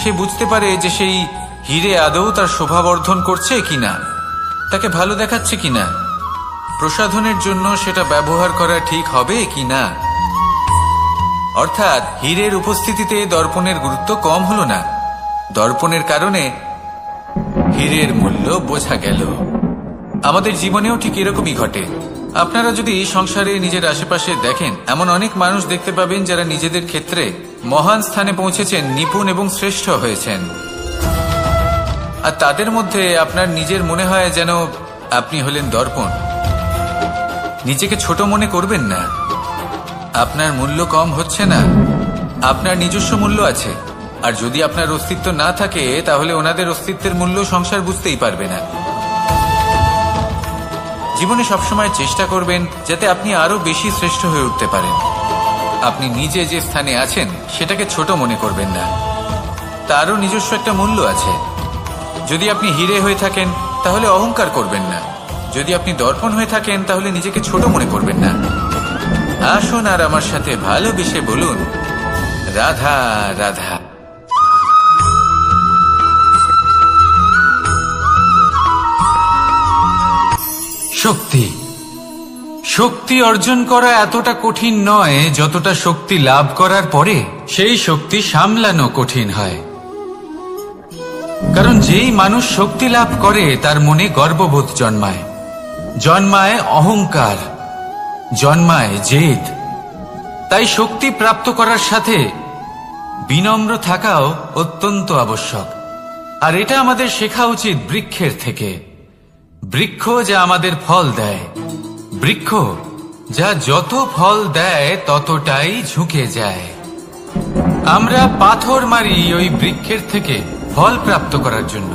সে বুঝতে পারে যে সেই হীরে আদৌ তার শোভাবর্ধন করছে কিনা, তাকে ভালো দেখাচ্ছে কিনা, প্রসাধনের জন্য সেটা ব্যবহার করা ঠিক হবে কিনা। অর্থাৎ হীরের উপস্থিতিতে দর্পণের গুরুত্ব কম হলো না, দর্পণের কারণে হীরের মূল্য বোঝা গেল। আমাদের জীবনেও ঠিক এরকমই ঘটে। আপনারা যদি সংসারে নিজের আশেপাশে দেখেন, এমন অনেক মানুষ দেখতে পাবেন যারা নিজেদের ক্ষেত্রে মহান স্থানে পৌঁছেছেন, নিপুণ এবং শ্রেষ্ঠ হয়েছেন। আর তাদের মধ্যে আপনার নিজের মনে হয় যেন আপনি হলেন দর্পণ। নিজেকে ছোট মনে করবেন না। আপনার মূল্য কম হচ্ছে না, আপনার নিজস্ব মূল্য আছে। আর যদি আপনার অস্তিত্ব না থাকে তাহলে ওনাদের অস্তিত্বের মূল্য সংসার বুঝতেই পারবে না। জীবনে সবসময় চেষ্টা করবেন যাতে আপনি আরো বেশি শ্রেষ্ঠ হয়ে উঠতে পারেন। আপনি নিজে যে স্থানে আছেন সেটাকে ছোট মনে করবেন না, তারও নিজস্ব একটা মূল্য আছে। যদি আপনি হীরে হয়ে থাকেন তাহলে অহংকার করবেন না, যদি আপনি দর্পণ হয়ে থাকেন তাহলে নিজেকে ছোট মনে করবেন না। আসুন আর আমার সাথে ভালোবেসে বলুন, রাধা রাধা। শক্তি শক্তি অর্জন করা এতটা কঠিন নয় যতটা শক্তি লাভ করার পরে সেই শক্তি সামলানো কঠিন হয়। কারণ যেই মানুষ শক্তি লাভ করে তার মনে গর্ববোধ জন্মায়, জন্মায় অহংকার, জন্মায় জেদ। তাই শক্তি প্রাপ্ত করার সাথে বিনম্র থাকাও অত্যন্ত আবশ্যক। আর এটা আমাদের শেখা উচিত বৃক্ষের থেকে। বৃক্ষ যা আমাদের ফল দেয়, বৃক্ষ যা যত ফল দেয় ততটাই ঝুঁকে যায়। আমরা পাথর মারি ওই বৃক্ষের থেকে ফল প্রাপ্ত করার জন্য।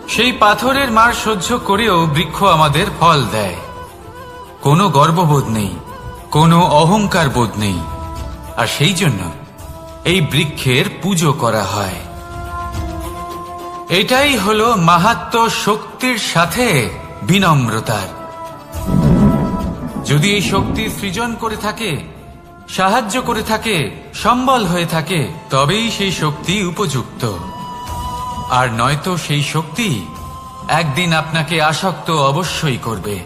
সেই পাথরের মার সহ্য করেও বৃক্ষ আমাদের ফল দেয়। কোনো গর্ববোধ নেই, কোনো অহংকার বোধ নেই। আর সেই জন্য এই বৃক্ষের পুজো করা হয়। এটাই হলো মাহাত্ম্য শক্তির সাথে বিনম্রতার। যদি এই শক্তি সৃজন করে থাকে, সাহায্য করে থাকে, সম্বল হয়ে থাকে, তবেই সেই শক্তি উপযুক্ত। আর নয়তো সেই শক্তি একদিন আপনাকে আসক্ত অবশ্যই করবে।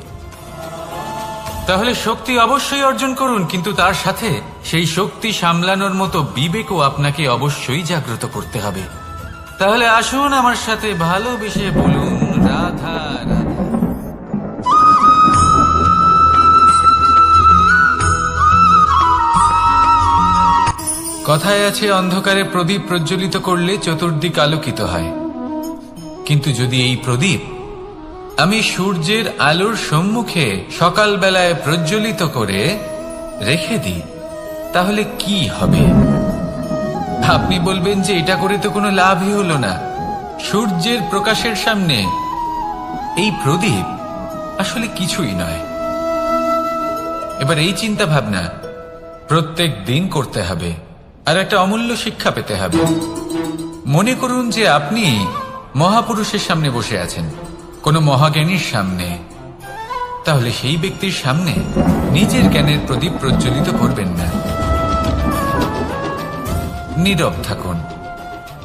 তাহলে শক্তি অবশ্যই অর্জন করুন, কিন্তু তার সাথে সেই শক্তি সামলানোর মতো বিবেকও আপনাকে অবশ্যই জাগ্রত করতে হবে। তাহলে আসুন আমার সাথে ভালোবেসে বলুন রাধা রাধা। কথায় আছে অন্ধকারে প্রদীপ প্রজ্বলিত করলে চতুর্দিক আলোকিত হয়। কিন্তু যদি এই প্রদীপ আমি সূর্যের আলোর সম্মুখে সকালবেলায় প্রজ্বলিত করে রেখে দিই, তাহলে কি হবে? আপনি বলবেন যে এটা করে তো কোনো লাভই হলো না। সূর্যের প্রকাশের সামনে এই প্রদীপ আসলে কিছুই নয়। এবার এই চিন্তা ভাবনা প্রত্যেক দিন করতে হবে, আর একটা অমূল্য শিক্ষা পেতে হবে। মনে করুন যে আপনি মহাপুরুষের সামনে বসে আছেন, কোনো মহাজ্ঞানীর সামনে। তাহলে সেই ব্যক্তির সামনে নিজের জ্ঞানের প্রদীপ প্রজ্বলিত করবেন না, নীরব থাকুন।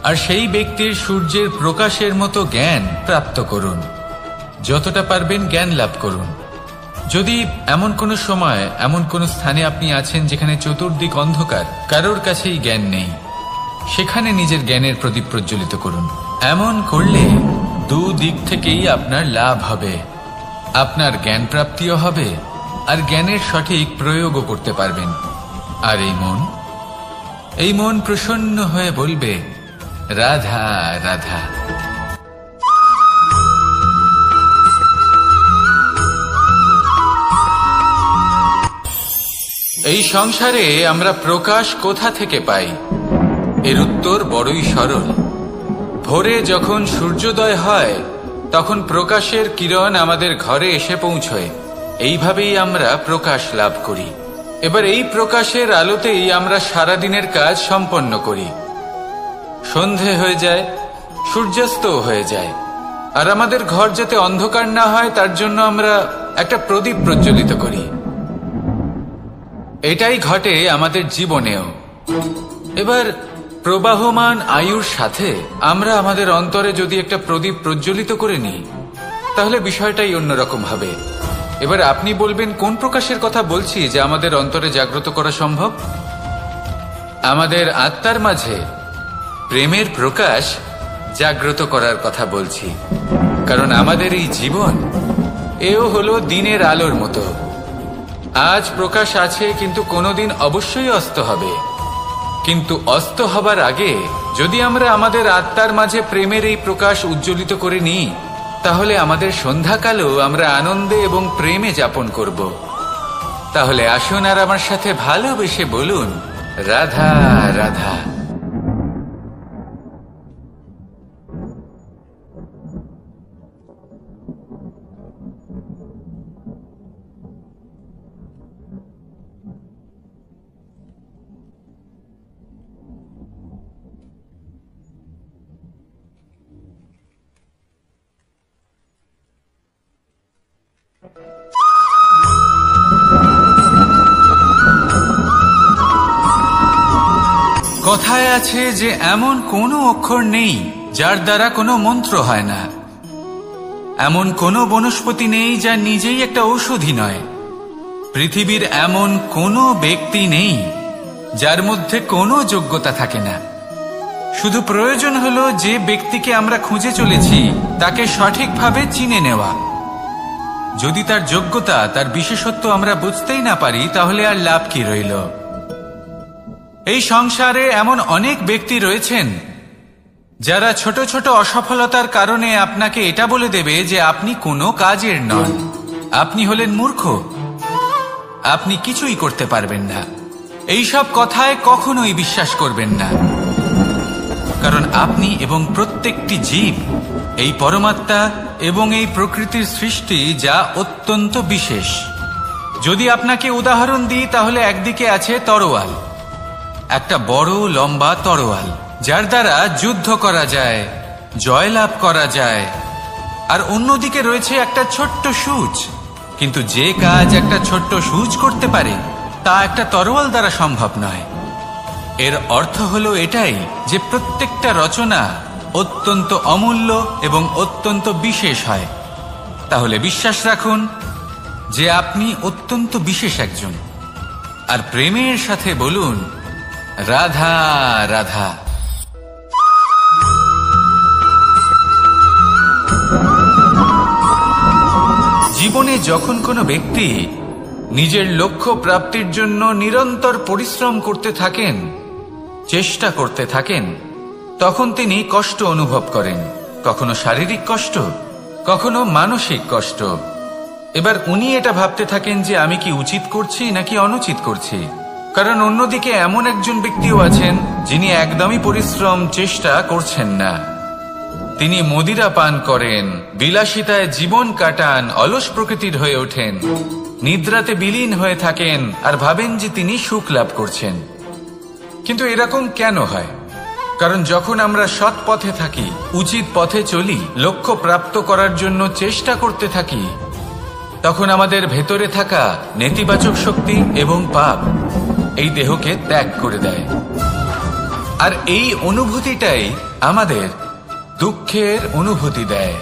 আর সেই ব্যক্তির সূর্যের প্রকাশের মতো জ্ঞান প্রাপ্ত করুন। যতটা পারবেন জ্ঞান লাভ করুন। যদি এমন কোনো সময়, এমন কোনো স্থানে আপনি আছেন যেখানে চতুর্দিক অন্ধকার, কারোর কাছেই জ্ঞান নেই, সেখানে নিজের জ্ঞানের প্রদীপ প্রজ্বলিত করুন। এমন করলে দুদিক থেকেই আপনার লাভ হবে। আপনার জ্ঞান প্রাপ্তিও হবে, আর জ্ঞানের সঠিক প্রয়োগও করতে পারবেন। আর এই মন প্রসন্ন হয়ে বলবে রাধা রাধা। এই সংসারে আমরা প্রকাশ কোথা থেকে পাই? এর উত্তর বড়ই সরল। ভোরে যখন সূর্যোদয় হয় তখন প্রকাশের কিরণ আমাদের ঘরে এসে পৌঁছয়। এইভাবেই আমরা প্রকাশ লাভ করি। এবার এই প্রকাশের আলোতেই আমরা সারাদিনের কাজ সম্পন্ন করি। সন্ধে হয়ে যায়, সূর্যাস্ত হয়ে যায়। আর আমাদের ঘর যাতে অন্ধকার না হয় তার জন্য আমরা একটা প্রদীপ প্রজ্বলিত করি। এটাই ঘটে আমাদের জীবনেও। এবার প্রবাহমান আয়ুর সাথে আমরা আমাদের অন্তরে যদি একটা প্রদীপ প্রজ্বলিত করে নিই, তাহলে বিষয়টাই অন্যরকম হবে। এবার আপনি বলবেন কোন প্রকাশের কথা বলছি যা আমাদের অন্তরে জাগ্রত করা সম্ভব? আমাদের আত্মার মাঝে প্রেমের প্রকাশ জাগ্রত করার কথা বলছি। কারণ আমাদের এই জীবন এও হলো দিনের আলোর মতো। আজ প্রকাশ আছে, কিন্তু কোনোদিন অবশ্যই অস্ত হবে। কিন্তু অস্ত হবার আগে যদি আমরা আমাদের আত্মার মাঝে প্রেমের এই প্রকাশ উজ্জ্বলিত করে নিই, তাহলে আমাদের সন্ধ্যাকালও আমরা আনন্দে এবং প্রেমে যাপন করব। তাহলে আসুন আর আমার সাথে ভালোবেসে বলুন রাধা রাধা। কথায় আছে যে এমন কোনো অক্ষর নেই যার দ্বারা কোনো মন্ত্র হয় না। এমন কোনো বনস্পতি নেই যা নিজেই একটা ঔষধি নয়। পৃথিবীর এমন কোনো ব্যক্তি নেই যার মধ্যে কোনো যোগ্যতা থাকে না। শুধু প্রয়োজন হলো যে ব্যক্তিকে আমরা খুঁজে চলেছি তাকে সঠিকভাবে চিনে নেওয়া। যদি তার যোগ্যতা, তার বিশেষত্ব আমরা বুঝতেই না পারি, তাহলে আর লাভ কি রইল? এই সংসারে এমন অনেক ব্যক্তি রয়েছেন যারা ছোট ছোট অসফলতার কারণে আপনাকে এটা বলে দেবে যে আপনি কোনো কাজের নন, আপনি হলেন মূর্খ, আপনি কিছুই করতে পারবেন না। এইসব কথায় কখনোই বিশ্বাস করবেন না, কারণ আপনি এবং প্রত্যেকটি জীব এই পরমাত্মা এবং এই প্রকৃতির সৃষ্টি, যা অত্যন্ত বিশেষ। যদি আপনাকে উদাহরণ দিই তাহলে একদিকে আছে তরোয়াল, একটা বড় লম্বা তরোয়াল যার দ্বারা যুদ্ধ করা যায়, জয়লাভ করা যায়। আর অন্যদিকে রয়েছে একটা ছোট্ট সূচ, কিন্তু যে কাজ একটা ছোট্ট সূচ করতে পারে তা একটা তরোয়াল দ্বারা সম্ভব নয়। এর অর্থ হলো এটাই যে প্রত্যেকটা রচনা অত্যন্ত অমূল্য এবং অত্যন্ত বিশেষ হয়। তাহলে বিশ্বাস রাখুন যে আপনি অত্যন্ত বিশেষ একজন, আর প্রেমের সাথে বলুন রাধা রাধা। জীবনে যখন কোনো ব্যক্তি নিজের লক্ষ্য প্রাপ্তির জন্য নিরন্তর পরিশ্রম করতে থাকেন, চেষ্টা করতে থাকেন, তখন তিনি কষ্ট অনুভব করেন, কখনো শারীরিক কষ্ট, কখনো মানসিক কষ্ট। এবার উনি এটা ভাবতে থাকেন যে আমি কি উচিত করছি নাকি অনুচিত করছি। কারণ অন্যদিকে এমন একজন ব্যক্তিও আছেন যিনি একদমই পরিশ্রম, চেষ্টা করছেন না। তিনি মদিরা পান করেন, বিলাসিতায় জীবন কাটান, অলস প্রকৃতির হয়ে ওঠেন, নিদ্রাতে বিলীন হয়ে থাকেন আর ভাবেন যে তিনি সুখ লাভ করছেন। কিন্তু এরকম কেন হয়? কারণ যখন আমরা সৎ পথে থাকি, উচিত পথে চলি, লক্ষ্য প্রাপ্ত করার জন্য চেষ্টা করতে থাকি, তখন আমাদের ভেতরে থাকা নেতিবাচক শক্তি এবং পাপ এই দেহকে ত্যাগ করে দেয়। আর এই অনুভূতিটাই আমাদের দুঃখের অনুভূতি দেয়,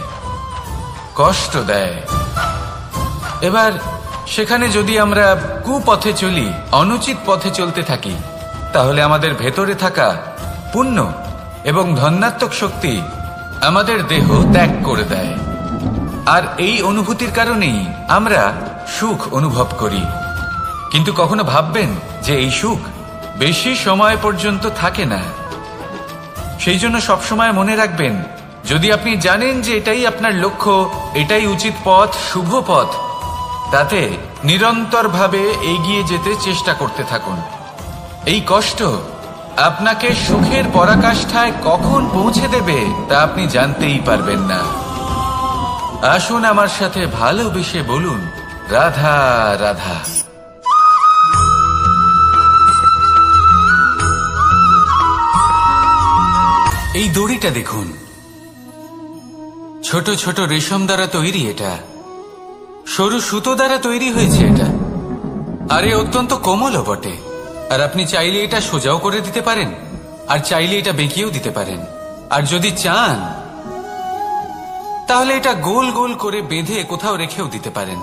কষ্ট দেয়। এবার সেখানে যদি আমরা কুপথে চলি, অনুচিত পথে চলতে থাকি, তাহলে আমাদের ভেতরে থাকা পুণ্য এবং ধনাত্মক শক্তি আমাদের দেহ ত্যাগ করে দেয়। আর এই অনুভূতির কারণেই আমরা সুখ অনুভব করি। কিন্তু কখনো ভাববেন যে এই সুখ বেশি সময় পর্যন্ত থাকে না। সেই জন্য সবসময় মনে রাখবেন, যদি আপনি জানেন যে এটাই আপনার লক্ষ্য, এটাই উচিত পথ, শুভ পথ, তাতে নিরন্তরভাবে এগিয়ে যেতে চেষ্টা করতে থাকুন। এই কষ্ট আপনাকে সুখের পরাকাষ্ঠায় কখন পৌঁছে দেবে তা আপনি জানতেই পারবেন না। আসুন আমার সাথে ভালোবেসে বলুন রাধা রাধা। এই দড়িটা দেখুন, ছোট ছোট রেশম দ্বারা তৈরি, এটা সরু সুতো দ্বারা তৈরি হয়েছে এটা, আর এ অত্যন্ত কোমলও বটে। আর আপনি চাইলে এটা সোজাও করে দিতে পারেন, আর চাইলে এটা বেঁকিয়েও দিতে পারেন, আর যদি চান তাহলে এটা গোল গোল করে বেঁধে কোথাও রেখেও দিতে পারেন।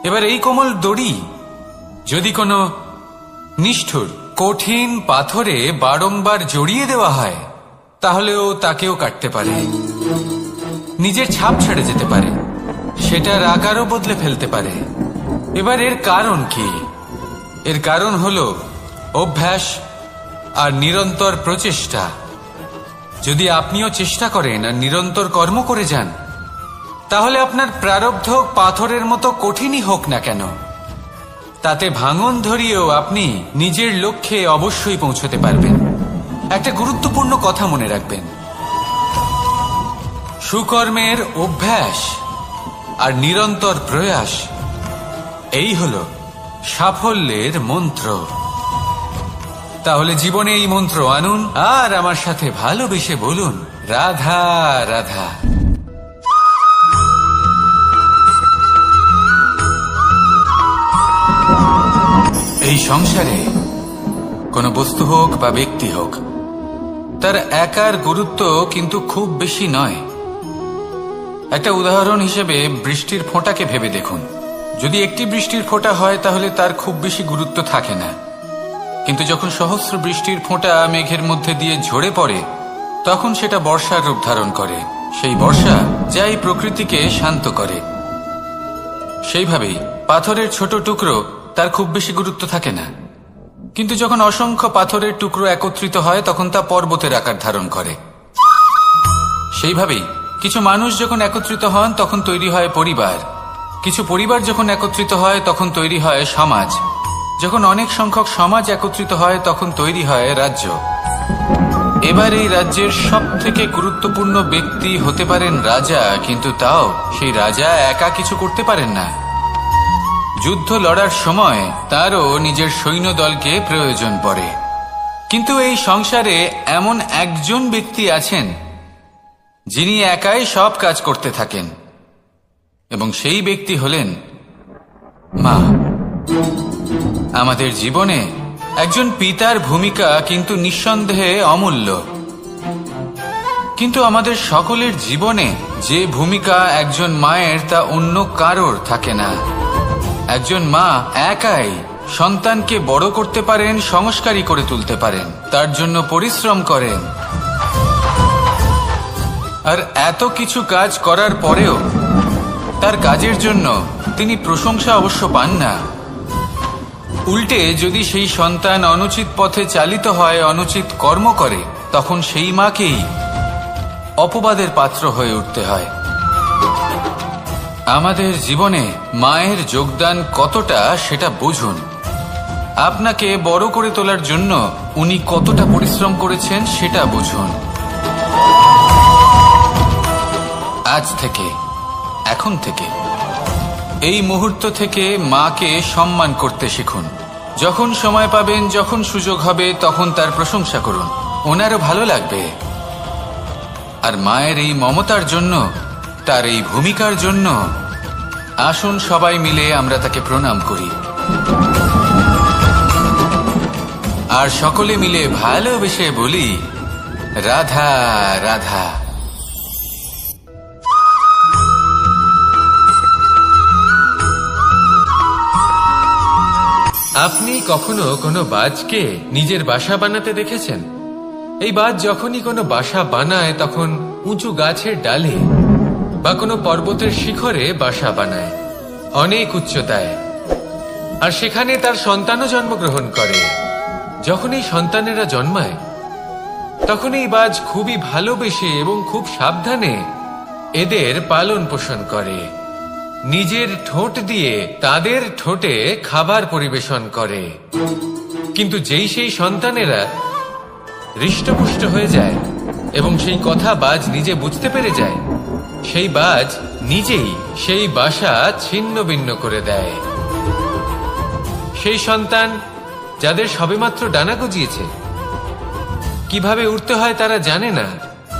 এবার এই কোমল দড়ি যদি কোনো নিষ্ঠুর কঠিন পাথরে বারংবার জড়িয়ে দেওয়া হয়, তাহলেও তাকেও কাটতে পারে, নিজের ছাপ ছেড়ে যেতে পারে, সেটার আকারও বদলে ফেলতে পারে। এবার এর কারণ কি? এর কারণ হলো অভ্যাস আর নিরন্তর প্রচেষ্টা। যদি আপনিও চেষ্টা করেন আর নিরন্তর কর্ম করে যান, তাহলে আপনার প্রারব্ধ পাথরের মতো কঠিনই হোক না কেন, তাতে ভাঙন ধরিয়েও আপনি নিজের লক্ষ্যে অবশ্যই পৌঁছতে পারবেন। একটা গুরুত্বপূর্ণ কথা মনে রাখবেন, সুকর্মের অভ্যাস আর নিরন্তর প্রয়াস, এই হলো সাফল্যের মন্ত্র। তাহলে জীবনে এই মন্ত্র আনুন আর আমার সাথে ভালোবেসে বলুন রাধা রাধা। এই সংসারে কোনো বস্তু হোক বা ব্যক্তি হোক, তার একার গুরুত্ব কিন্তু খুব বেশি নয়। একটা উদাহরণ হিসেবে বৃষ্টির ফোঁটাকে ভেবে দেখুন। যদি একটি বৃষ্টির ফোঁটা হয় তাহলে তার খুব বেশি গুরুত্ব থাকে না, কিন্তু যখন সহস্র বৃষ্টির ফোঁটা মেঘের মধ্যে দিয়ে ঝরে পড়ে তখন সেটা বর্ষার রূপ ধারণ করে। সেই বর্ষা যা এই প্রকৃতিকে শান্ত করে। সেইভাবেই পাথরের ছোট টুকরো তার খুব বেশি গুরুত্ব থাকে না, কিন্তু যখন অসংখ্য পাথরের টুকরো একত্রিত হয় তখন তা পর্বতের আকার ধারণ করে। সেইভাবেই কিছু মানুষ যখন একত্রিত হন তখন তৈরি হয় পরিবার, কিছু পরিবার যখন একত্রিত হয় তখন তৈরি হয় সমাজ, যখন অনেক সংখ্যক সমাজ একত্রিত হয় তখন তৈরি হয় রাজ্য। এবার এই রাজ্যের সব থেকে গুরুত্বপূর্ণ ব্যক্তি হতে পারেন রাজা, কিন্তু তাও সেই রাজা একা কিছু করতে পারেন না। যুদ্ধ লড়ার সময় তারও নিজের সৈন্যদলকে প্রয়োজন পড়ে। কিন্তু এই সংসারে এমন একজন ব্যক্তি আছেন যিনি একাই সব কাজ করতে থাকেন, এবং সেই ব্যক্তি হলেন মা। আমাদের জীবনে একজন পিতার ভূমিকা কিন্তু নিঃসন্দেহে অমূল্য, কিন্তু আমাদের সকলের জীবনে যে ভূমিকা একজন মায়ের তা অন্য কারোর থাকে না। একজন মা একাই সন্তানকে বড় করতে পারেন, সংস্কারী করে তুলতে পারেন, তার জন্য পরিশ্রম করেন। আর এত কিছু কাজ করার পরেও তার কাজের জন্য তিনি প্রশংসা অবশ্য পান না। উল্টে যদি সেই সন্তান অনুচিত পথে চালিত হয়, অনুচিত কর্ম করে, তখন সেই মাকেই অপবাদের পাত্র হয়ে উঠতে হয়। আমাদের জীবনে মায়ের যোগদান কতটা সেটা বুঝুন। আপনাকে বড় করে তোলার জন্য উনি কতটা পরিশ্রম করেছেন সেটা বুঝুন। আজ থেকে, এখন থেকে, এই মুহূর্ত থেকে মাকে সম্মান করতে শিখুন। যখন সময় পাবেন, যখন সুযোগ হবে, তখন তার প্রশংসা করুন, ওনারও ভালো লাগবে। আর মায়ের এই মমতার জন্য, তার এই ভূমিকার জন্য আসুন সবাই মিলে আমরা তাকে প্রণাম করি, আর সকলে মিলে ভালোবেসে বলি, রাধা রাধা। আপনি কখনো কোনো বাজকে নিজের বাসা বানাতে দেখেছেন? এই বাজ যখনই কোনো বাসা বানায় তখন উঁচু গাছের ডালে বা কোনো পর্বতের শিখরে বাসা বানায়, অনেক উচ্চতায়, আর সেখানে তার সন্তানও জন্মগ্রহণ করে। যখন এই সন্তানেরা জন্মায় তখন এই বাজ খুবই ভালোবেসে এবং খুব সাবধানে এদের পালন পোষণ করে। নিজের ঠোঁট দিয়ে তাদের ঠোঁটে খাবার পরিবেশন করে। কিন্তু যেই সেই সন্তানেরা হৃষ্টপুষ্ট হয়ে যায় এবং সেই কথা বাজ নিজে বুঝতে পেরে যায়, সেই বাজ নিজেই সেই বাসা ছিন্ন ভিন্ন করে দেয়। সেই সন্তান যাদের সবেমাত্র ডানা গজিয়েছে, কিভাবে উঠতে হয় তারা জানে না,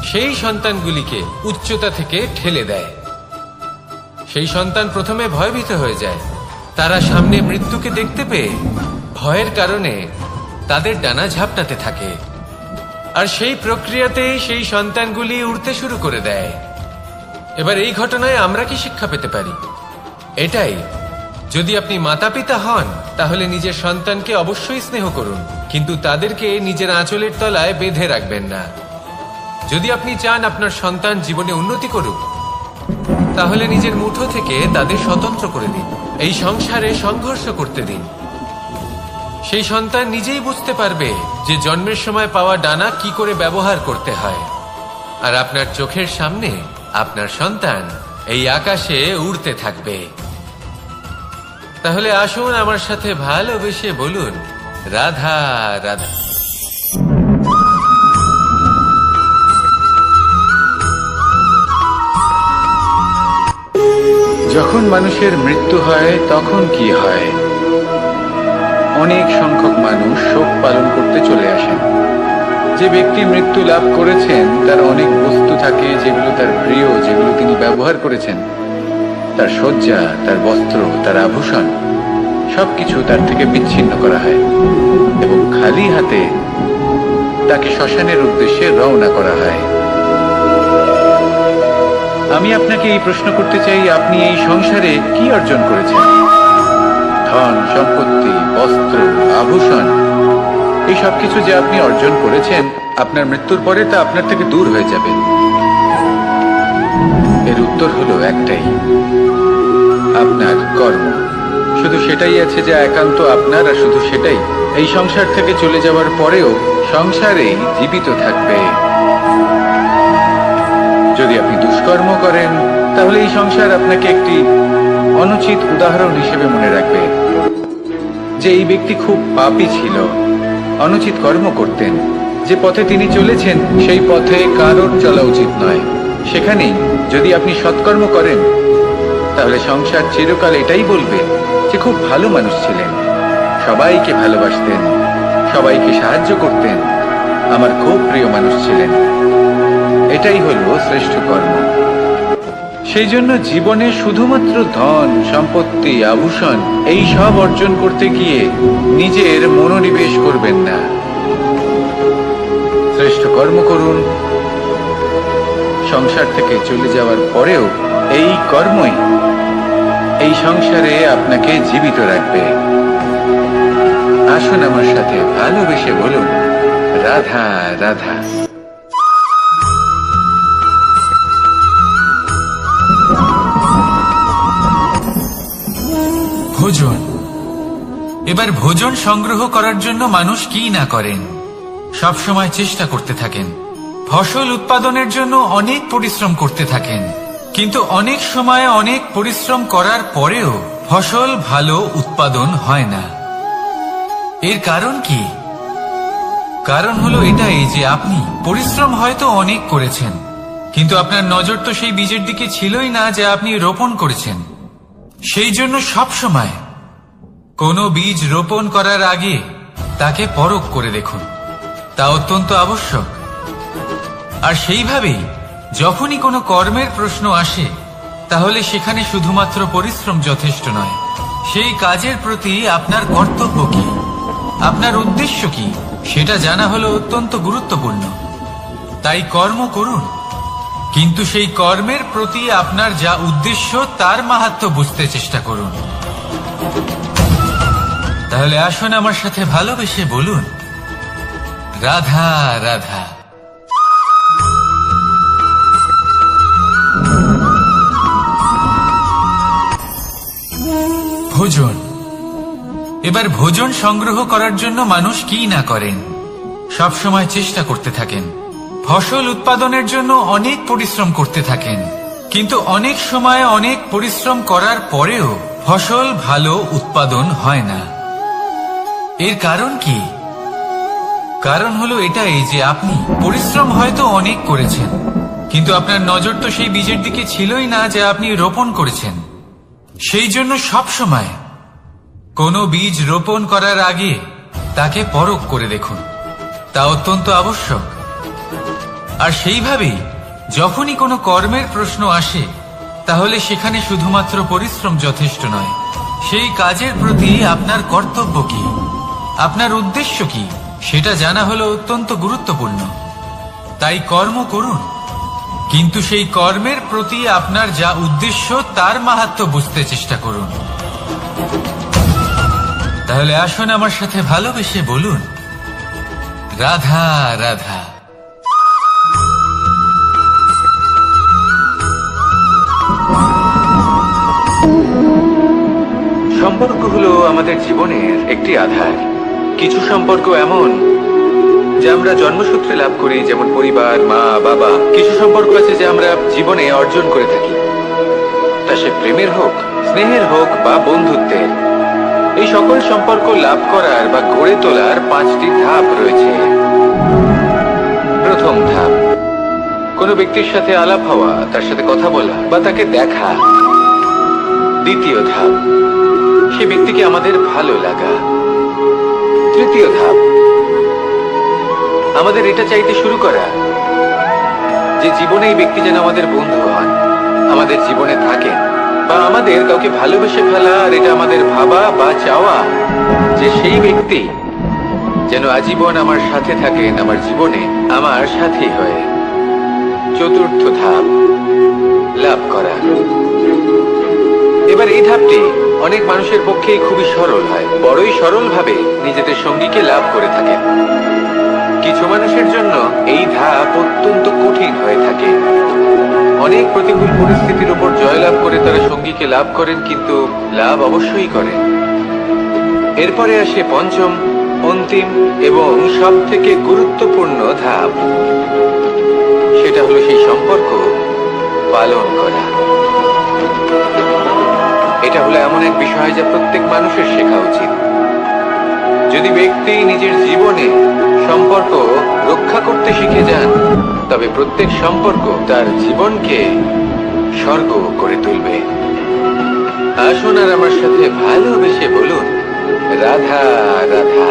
সেই সন্তানগুলিকে উচ্চতা থেকে ঠেলে দেয়। সেই সন্তান প্রথমে ভয়ভীত হয়ে যায়। তারা সামনে মৃত্যুকে দেখতে পেয়ে ভয়ের কারণে তাদের ডানা ঝাপটাতে থাকে, আর সেই প্রক্রিয়াতেই সেই সন্তানগুলি উড়তে শুরু করে দেয়। এবার এই ঘটনায় আমরা কি শিক্ষা পেতে পারি? এটাই, যদি আপনি মাতা পিতা হন তাহলে নিজের সন্তানকে অবশ্যই স্নেহ করুন, কিন্তু তাদেরকে নিজের আঁচলের তলায় বেঁধে রাখবেন না। যদি আপনি চান আপনার সন্তান জীবনে উন্নতি করুক, তাহলে নিজের মুঠো থেকে তাদের স্বতন্ত্র করে দিন, এই সংসারে সংঘর্ষ করতে দিন। সেই সন্তান নিজেই বুঝতে পারবে যে জন্মের সময় পাওয়া ডানা কি করে ব্যবহার করতে হয়। আর আপনার চোখের সামনে আপনার সন্তান এই আকাশে উড়তে থাকবে। তাহলে আসুন আমার সাথে ভালোবেসে বলুন, রাধা রাধা। যখন মানুষের মৃত্যু হয় তখন কি হয়? অনেক সংখ্যক মানুষ শোক পালন করতে চলে আসেন। যে ব্যক্তি মৃত্যু লাভ করেছেন তার অনেক বস্তু থাকে যেগুলো তার প্রিয়, যেগুলো তিনি ব্যবহার করেছেন। তার শয্যা, তার বস্ত্র, তার আভূষণ সবকিছু তার থেকে বিচ্ছিন্ন করা হয় এবং খালি হাতে তাকে শ্মশানের উদ্দেশ্যে রওনা করা হয়। আমি আপনাকে এই প্রশ্ন করতে চাই, আপনি এই সংসারে কি অর্জন করেছেন? ধন সম্পত্তি, বস্ত্র, আভূষণ, এই সবকিছু যে আপনি অর্জন করেছেন, আপনার মৃত্যুর পরে তা আপনার থেকে দূর হয়ে যাবে। এর উত্তর হলো একটাই, আপনার কর্ম। শুধু সেটাই আছে যা একান্ত আপনার, আর শুধু সেটাই এই সংসার থেকে চলে যাওয়ার পরেও সংসারেই জীবিত থাকবে। যদি আপনি দুষ্কর্ম করেন, তাহলে এই সংসার আপনাকে একটি অনুচিত উদাহরণ হিসেবে মনে রাখবে যে এই ব্যক্তি খুব পাপী ছিল, অনুচিত কর্ম করতেন। যে পথে তিনি চলেছেন সেই পথে কারোর চলা উচিত নয়। সেখানেই যদি আপনি সৎকর্ম করেন, তাহলে সংসার চিরকাল এটাই বলবে যে খুব ভালো মানুষ ছিলেন, সবাইকে ভালোবাসতেন, সবাইকে সাহায্য করতেন, আমার খুব প্রিয় মানুষ ছিলেন। এটাই হলো শ্রেষ্ঠ কর্ম। সেই জন্য জীবনে শুধুমাত্র ধন সম্পত্তি, আভূষণ এই সব অর্জন করতে গিয়ে নিজের মনোনিবেশ করবেন না। শ্রেষ্ঠ কর্ম করুন। সংসার থেকে চলে যাওয়ার পরেও এই কর্মই এই সংসারে আপনাকে জীবিত রাখবে। আসুন আমার সাথে ভালোবেসে বলুন, রাধা রাধা। ভোজন। এবার ভোজন সংগ্রহ করার জন্য মানুষ কি না করেন, সব সময় চেষ্টা করতে থাকেন। ফসল উৎপাদনের জন্য অনেক পরিশ্রম করতে থাকেন, কিন্তু অনেক সময় অনেক পরিশ্রম করার পরেও ফসল ভালো উৎপাদন হয় না। এর কারণ কি? কারণ হলো এটাই যে আপনি পরিশ্রম হয়তো অনেক করেছেন, কিন্তু আপনার নজর তো সেই বীজের দিকে ছিলই না যা আপনি রোপণ করেছেন। সেই জন্য সব সময় কোনো বীজ রোপণ করার আগে তাকে পরখ করে দেখুন, তা অত্যন্ত আবশ্যক। আর সেইভাবেই যখনই কোনো কর্মের প্রশ্ন আসে, তাহলে সেখানে শুধুমাত্র পরিশ্রম যথেষ্ট নয়। সেই কাজের প্রতি আপনার কর্তব্য কি, আপনার উদ্দেশ্য কি, সেটা জানা হলো অত্যন্ত গুরুত্বপূর্ণ। তাই কর্ম করুন, কিন্তু সেই কর্মের প্রতি আপনার যা উদ্দেশ্য তার মাহাত্ম্য বুঝতে চেষ্টা করুন। তাহলে আসুন আমার সাথে ভালোবেসে বলুন, রাধা রাধা। ভোজন। এবার ভোজন সংগ্রহ করার জন্য মানুষ কি না করেন, সব সময় চেষ্টা করতে থাকেন। ফসল উৎপাদনের জন্য অনেক পরিশ্রম করতে থাকেন, কিন্তু অনেক সময় অনেক পরিশ্রম করার পরেও ফসল ভালো উৎপাদন হয় না। এর কারণ কি? কারণ হলো এটাই যে আপনি পরিশ্রম হয়তো অনেক করেছেন, কিন্তু আপনার নজর তো সেই বীজের দিকে ছিলই না যা আপনি রোপণ করেছেন। সেই জন্য সব সময় কোনো বীজ রোপণ করার আগে তাকে পরখ করে দেখুন, তা অত্যন্ত আবশ্যক। আর সেইভাবেই যখনই কোনো কর্মের প্রশ্ন আসে, তাহলে সেখানে শুধুমাত্র পরিশ্রম যথেষ্ট নয়। সেই কাজের প্রতি আপনার কর্তব্য কি, আপনার উদ্দেশ্য কি, সেটা জানা হলো অত্যন্ত গুরুত্বপূর্ণ। তাই কর্ম করুন, কিন্তু সেই কর্মের প্রতি আপনার যা উদ্দেশ্য তার মাহাত্ম্য বুঝতে চেষ্টা করুন। তাহলে আসুন আমার সাথে ভালোবেসে বলুন, রাধা রাধা। সম্পর্ক হলো আমাদের জীবনের একটি আধার। কিছু সম্পর্ক এমন যা আমরা জন্মসূত্রে লাভ করি, যেমন পরিবার, মা বাবা। কিছু সম্পর্ক আছে যা আমরা জীবনে অর্জন করে থাকি, তা সে প্রেমের হোক, স্নেহের হোক বা বন্ধুত্বের। এই সকল সম্পর্ক লাভ করার বা গড়ে তোলার 5টি ধাপ রয়েছে। প্রথম ধাপ, কোনো ব্যক্তির সাথে আলাপ হওয়া, তার সাথে কথা বলা বা তাকে দেখা। দ্বিতীয় ধাপ, সে ব্যক্তিকে আমাদের ভালো লাগা। তৃতীয় ধাপ, আমাদের এটা চাইতে শুরু করা যে জীবনে এই ব্যক্তি যেন আমাদের বন্ধু হন, আমাদের জীবনে থাকেন, বা আমাদের কাউকে ভালোবেসে ফেলা। আর এটা আমাদের ভাবা বা চাওয়া যে সেই ব্যক্তি যেন আজীবন আমার সাথে থাকেন, আমার জীবনে আমার সাথী হয়ে। চতুর্থ ধাপ, লাভ করা। এবার এই ধাপটি অনেক মানুষের পক্ষেই খুবই সরল হয়, বড়ই সরল ভাবে নিজেদের সঙ্গীকে লাভ করে থাকেন। কিছু মানুষের জন্য এই ধাপ অত্যন্ত কঠিন হয়ে থাকে। অনেক প্রতিকূল পরিস্থিতির উপর জয়লাভ করে তারা সঙ্গীকে লাভ করেন, কিন্তু লাভ অবশ্যই করেন। এরপরে আসে পঞ্চম, অন্তিম এবং সব থেকে গুরুত্বপূর্ণ ধাপ। সেটা হলো সেই সম্পর্ক পালন করা। এটা হলো এমন এক বিষয় যা প্রত্যেক মানুষের শেখা উচিত। যদি ব্যক্তি নিজের জীবনে সম্পর্ক রক্ষা করতে শিখে যান, তবে প্রত্যেক সম্পর্ক তার জীবনকে স্বর্গ করে তুলবে। আসুন আর আমার সাথে ভালোবেসে বলুন, রাধা রাধা।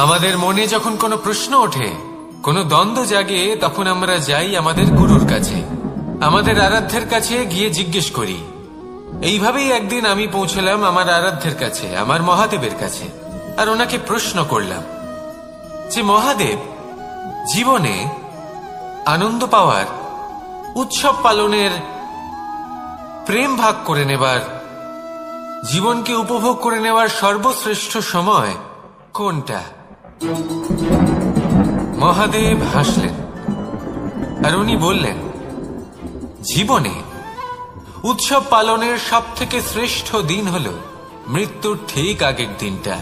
আমাদের মনে যখন কোনো প্রশ্ন ওঠে, কোনো দ্বন্দ্ব জাগে, তখন আমরা যাই আমাদের গুরুর কাছে, আমাদের আরাধ্যের কাছে গিয়ে জিজ্ঞেস করি। এইভাবেই একদিন আমি পৌঁছলাম আমার আরাধ্যের কাছে, আমার মহাদেবের কাছে, আর ওনাকে প্রশ্ন করলাম যে মহাদেব, জীবনে আনন্দ পাওয়ার, উৎসব পালনের, প্রেম ভাগ করে নেবার, জীবনকে উপভোগ করে নেওয়ার সর্বশ্রেষ্ঠ সময় কোনটা? মহাদেব হাসলেন আর উনি বললেন, জীবনে উৎসব পালনের সব থেকে শ্রেষ্ঠ দিন হল মৃত্যুর ঠিক আগের দিনটা।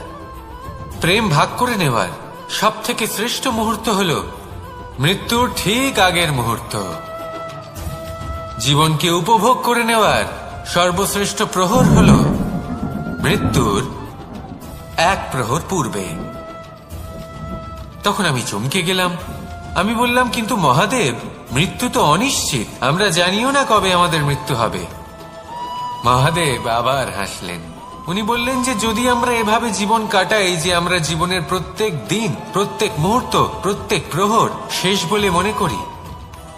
প্রেম ভাগ করে নেওয়ার সব থেকে শ্রেষ্ঠ মুহূর্ত হল মৃত্যুর ঠিক আগের মুহূর্ত। জীবনকে উপভোগ করে নেওয়ার সর্বশ্রেষ্ঠ প্রহর হল মৃত্যুর এক প্রহর পূর্বে। তখন আমি চমকে গেলাম। আমি বললাম, কিন্তু মহাদেব, মৃত্যু তো অনিশ্চিত, আমরা জানিও না কবে আমাদের মৃত্যু হবে। মহাদেব আবার হাসলেন। উনি বললেন যে যদি আমরা এভাবে জীবন কাটাই যে আমরা জীবনের প্রত্যেক দিন, প্রত্যেক মুহূর্ত, প্রত্যেক প্রহর শেষ বলে মনে করি,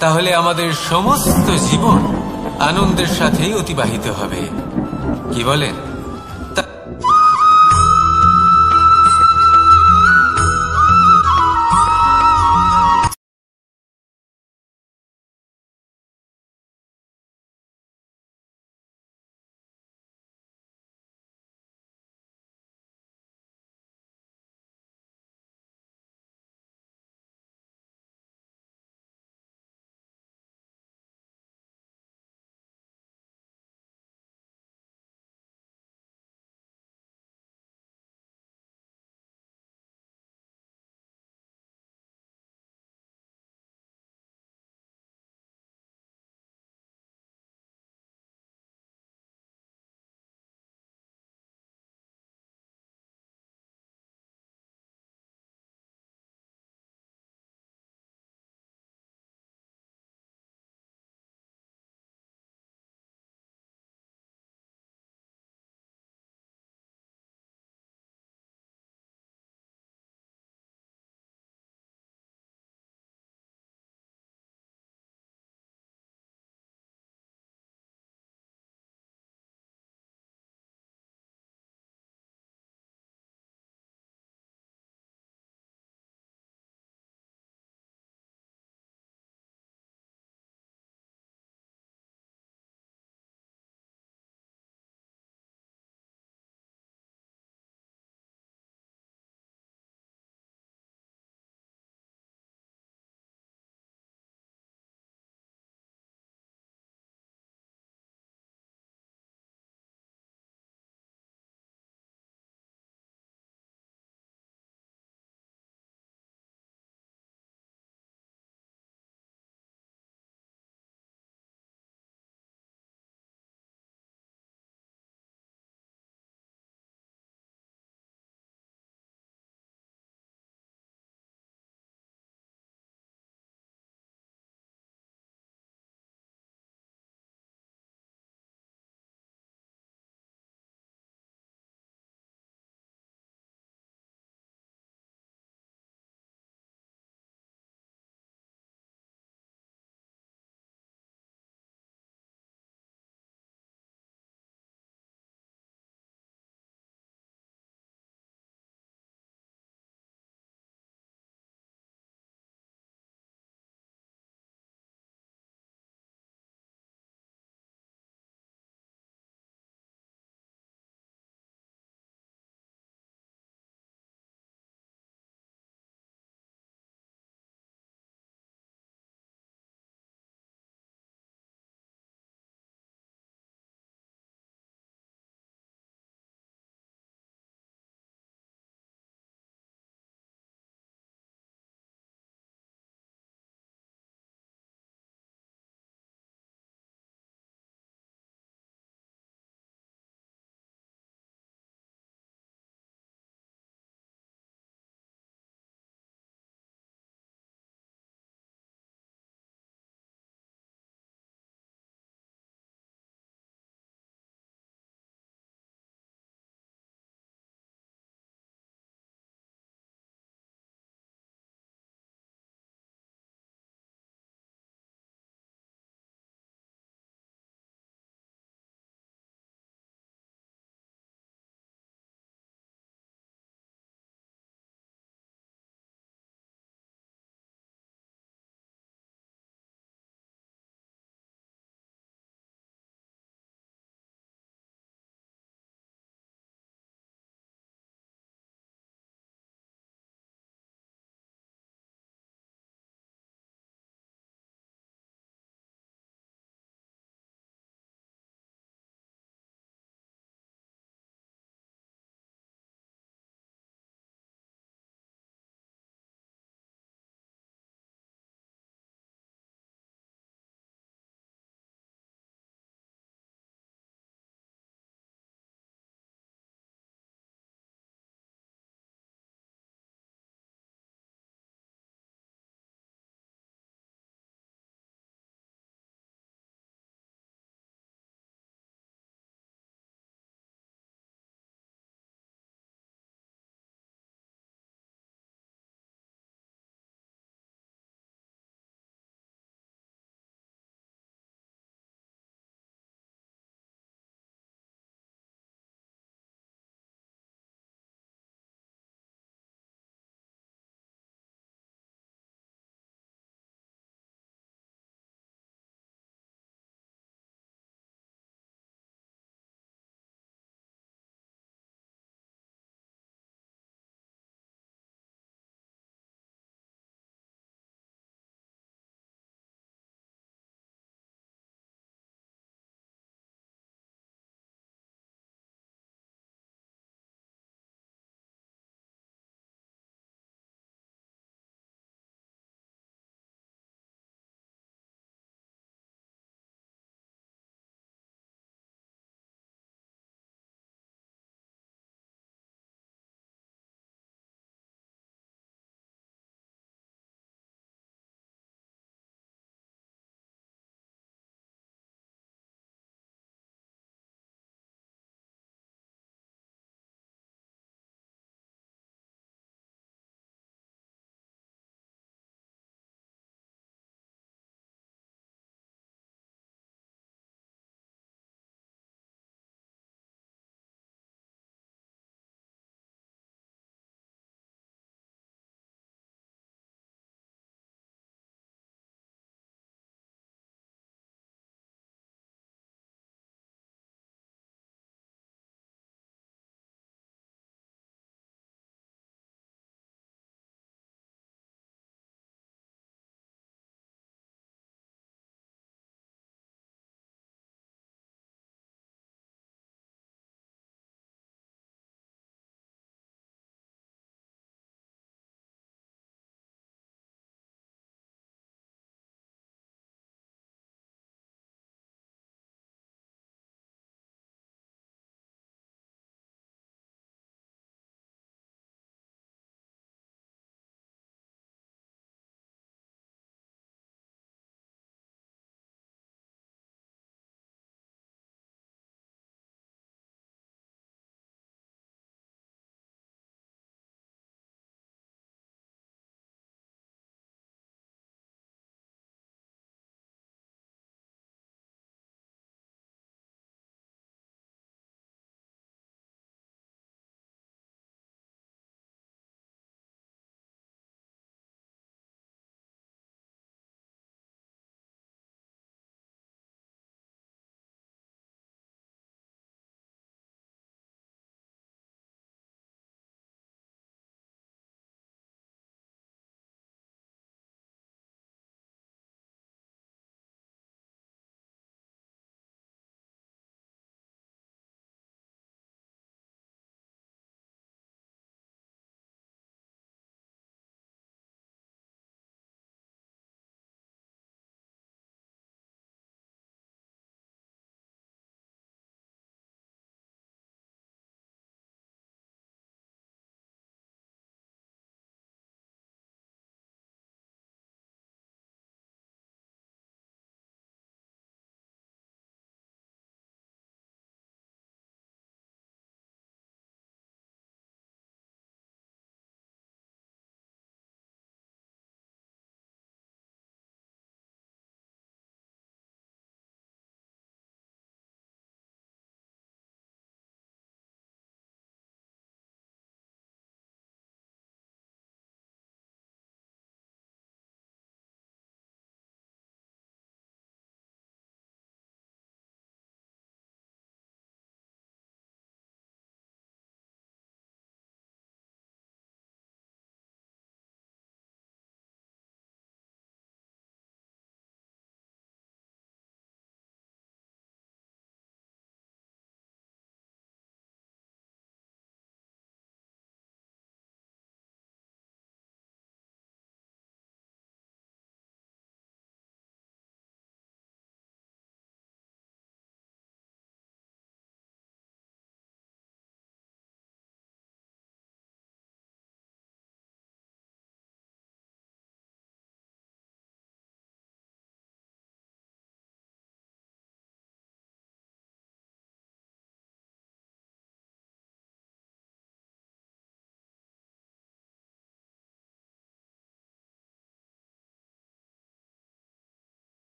তাহলে আমাদের সমস্ত জীবন আনন্দের সাথেই অতিবাহিত হবে। কি বলেন?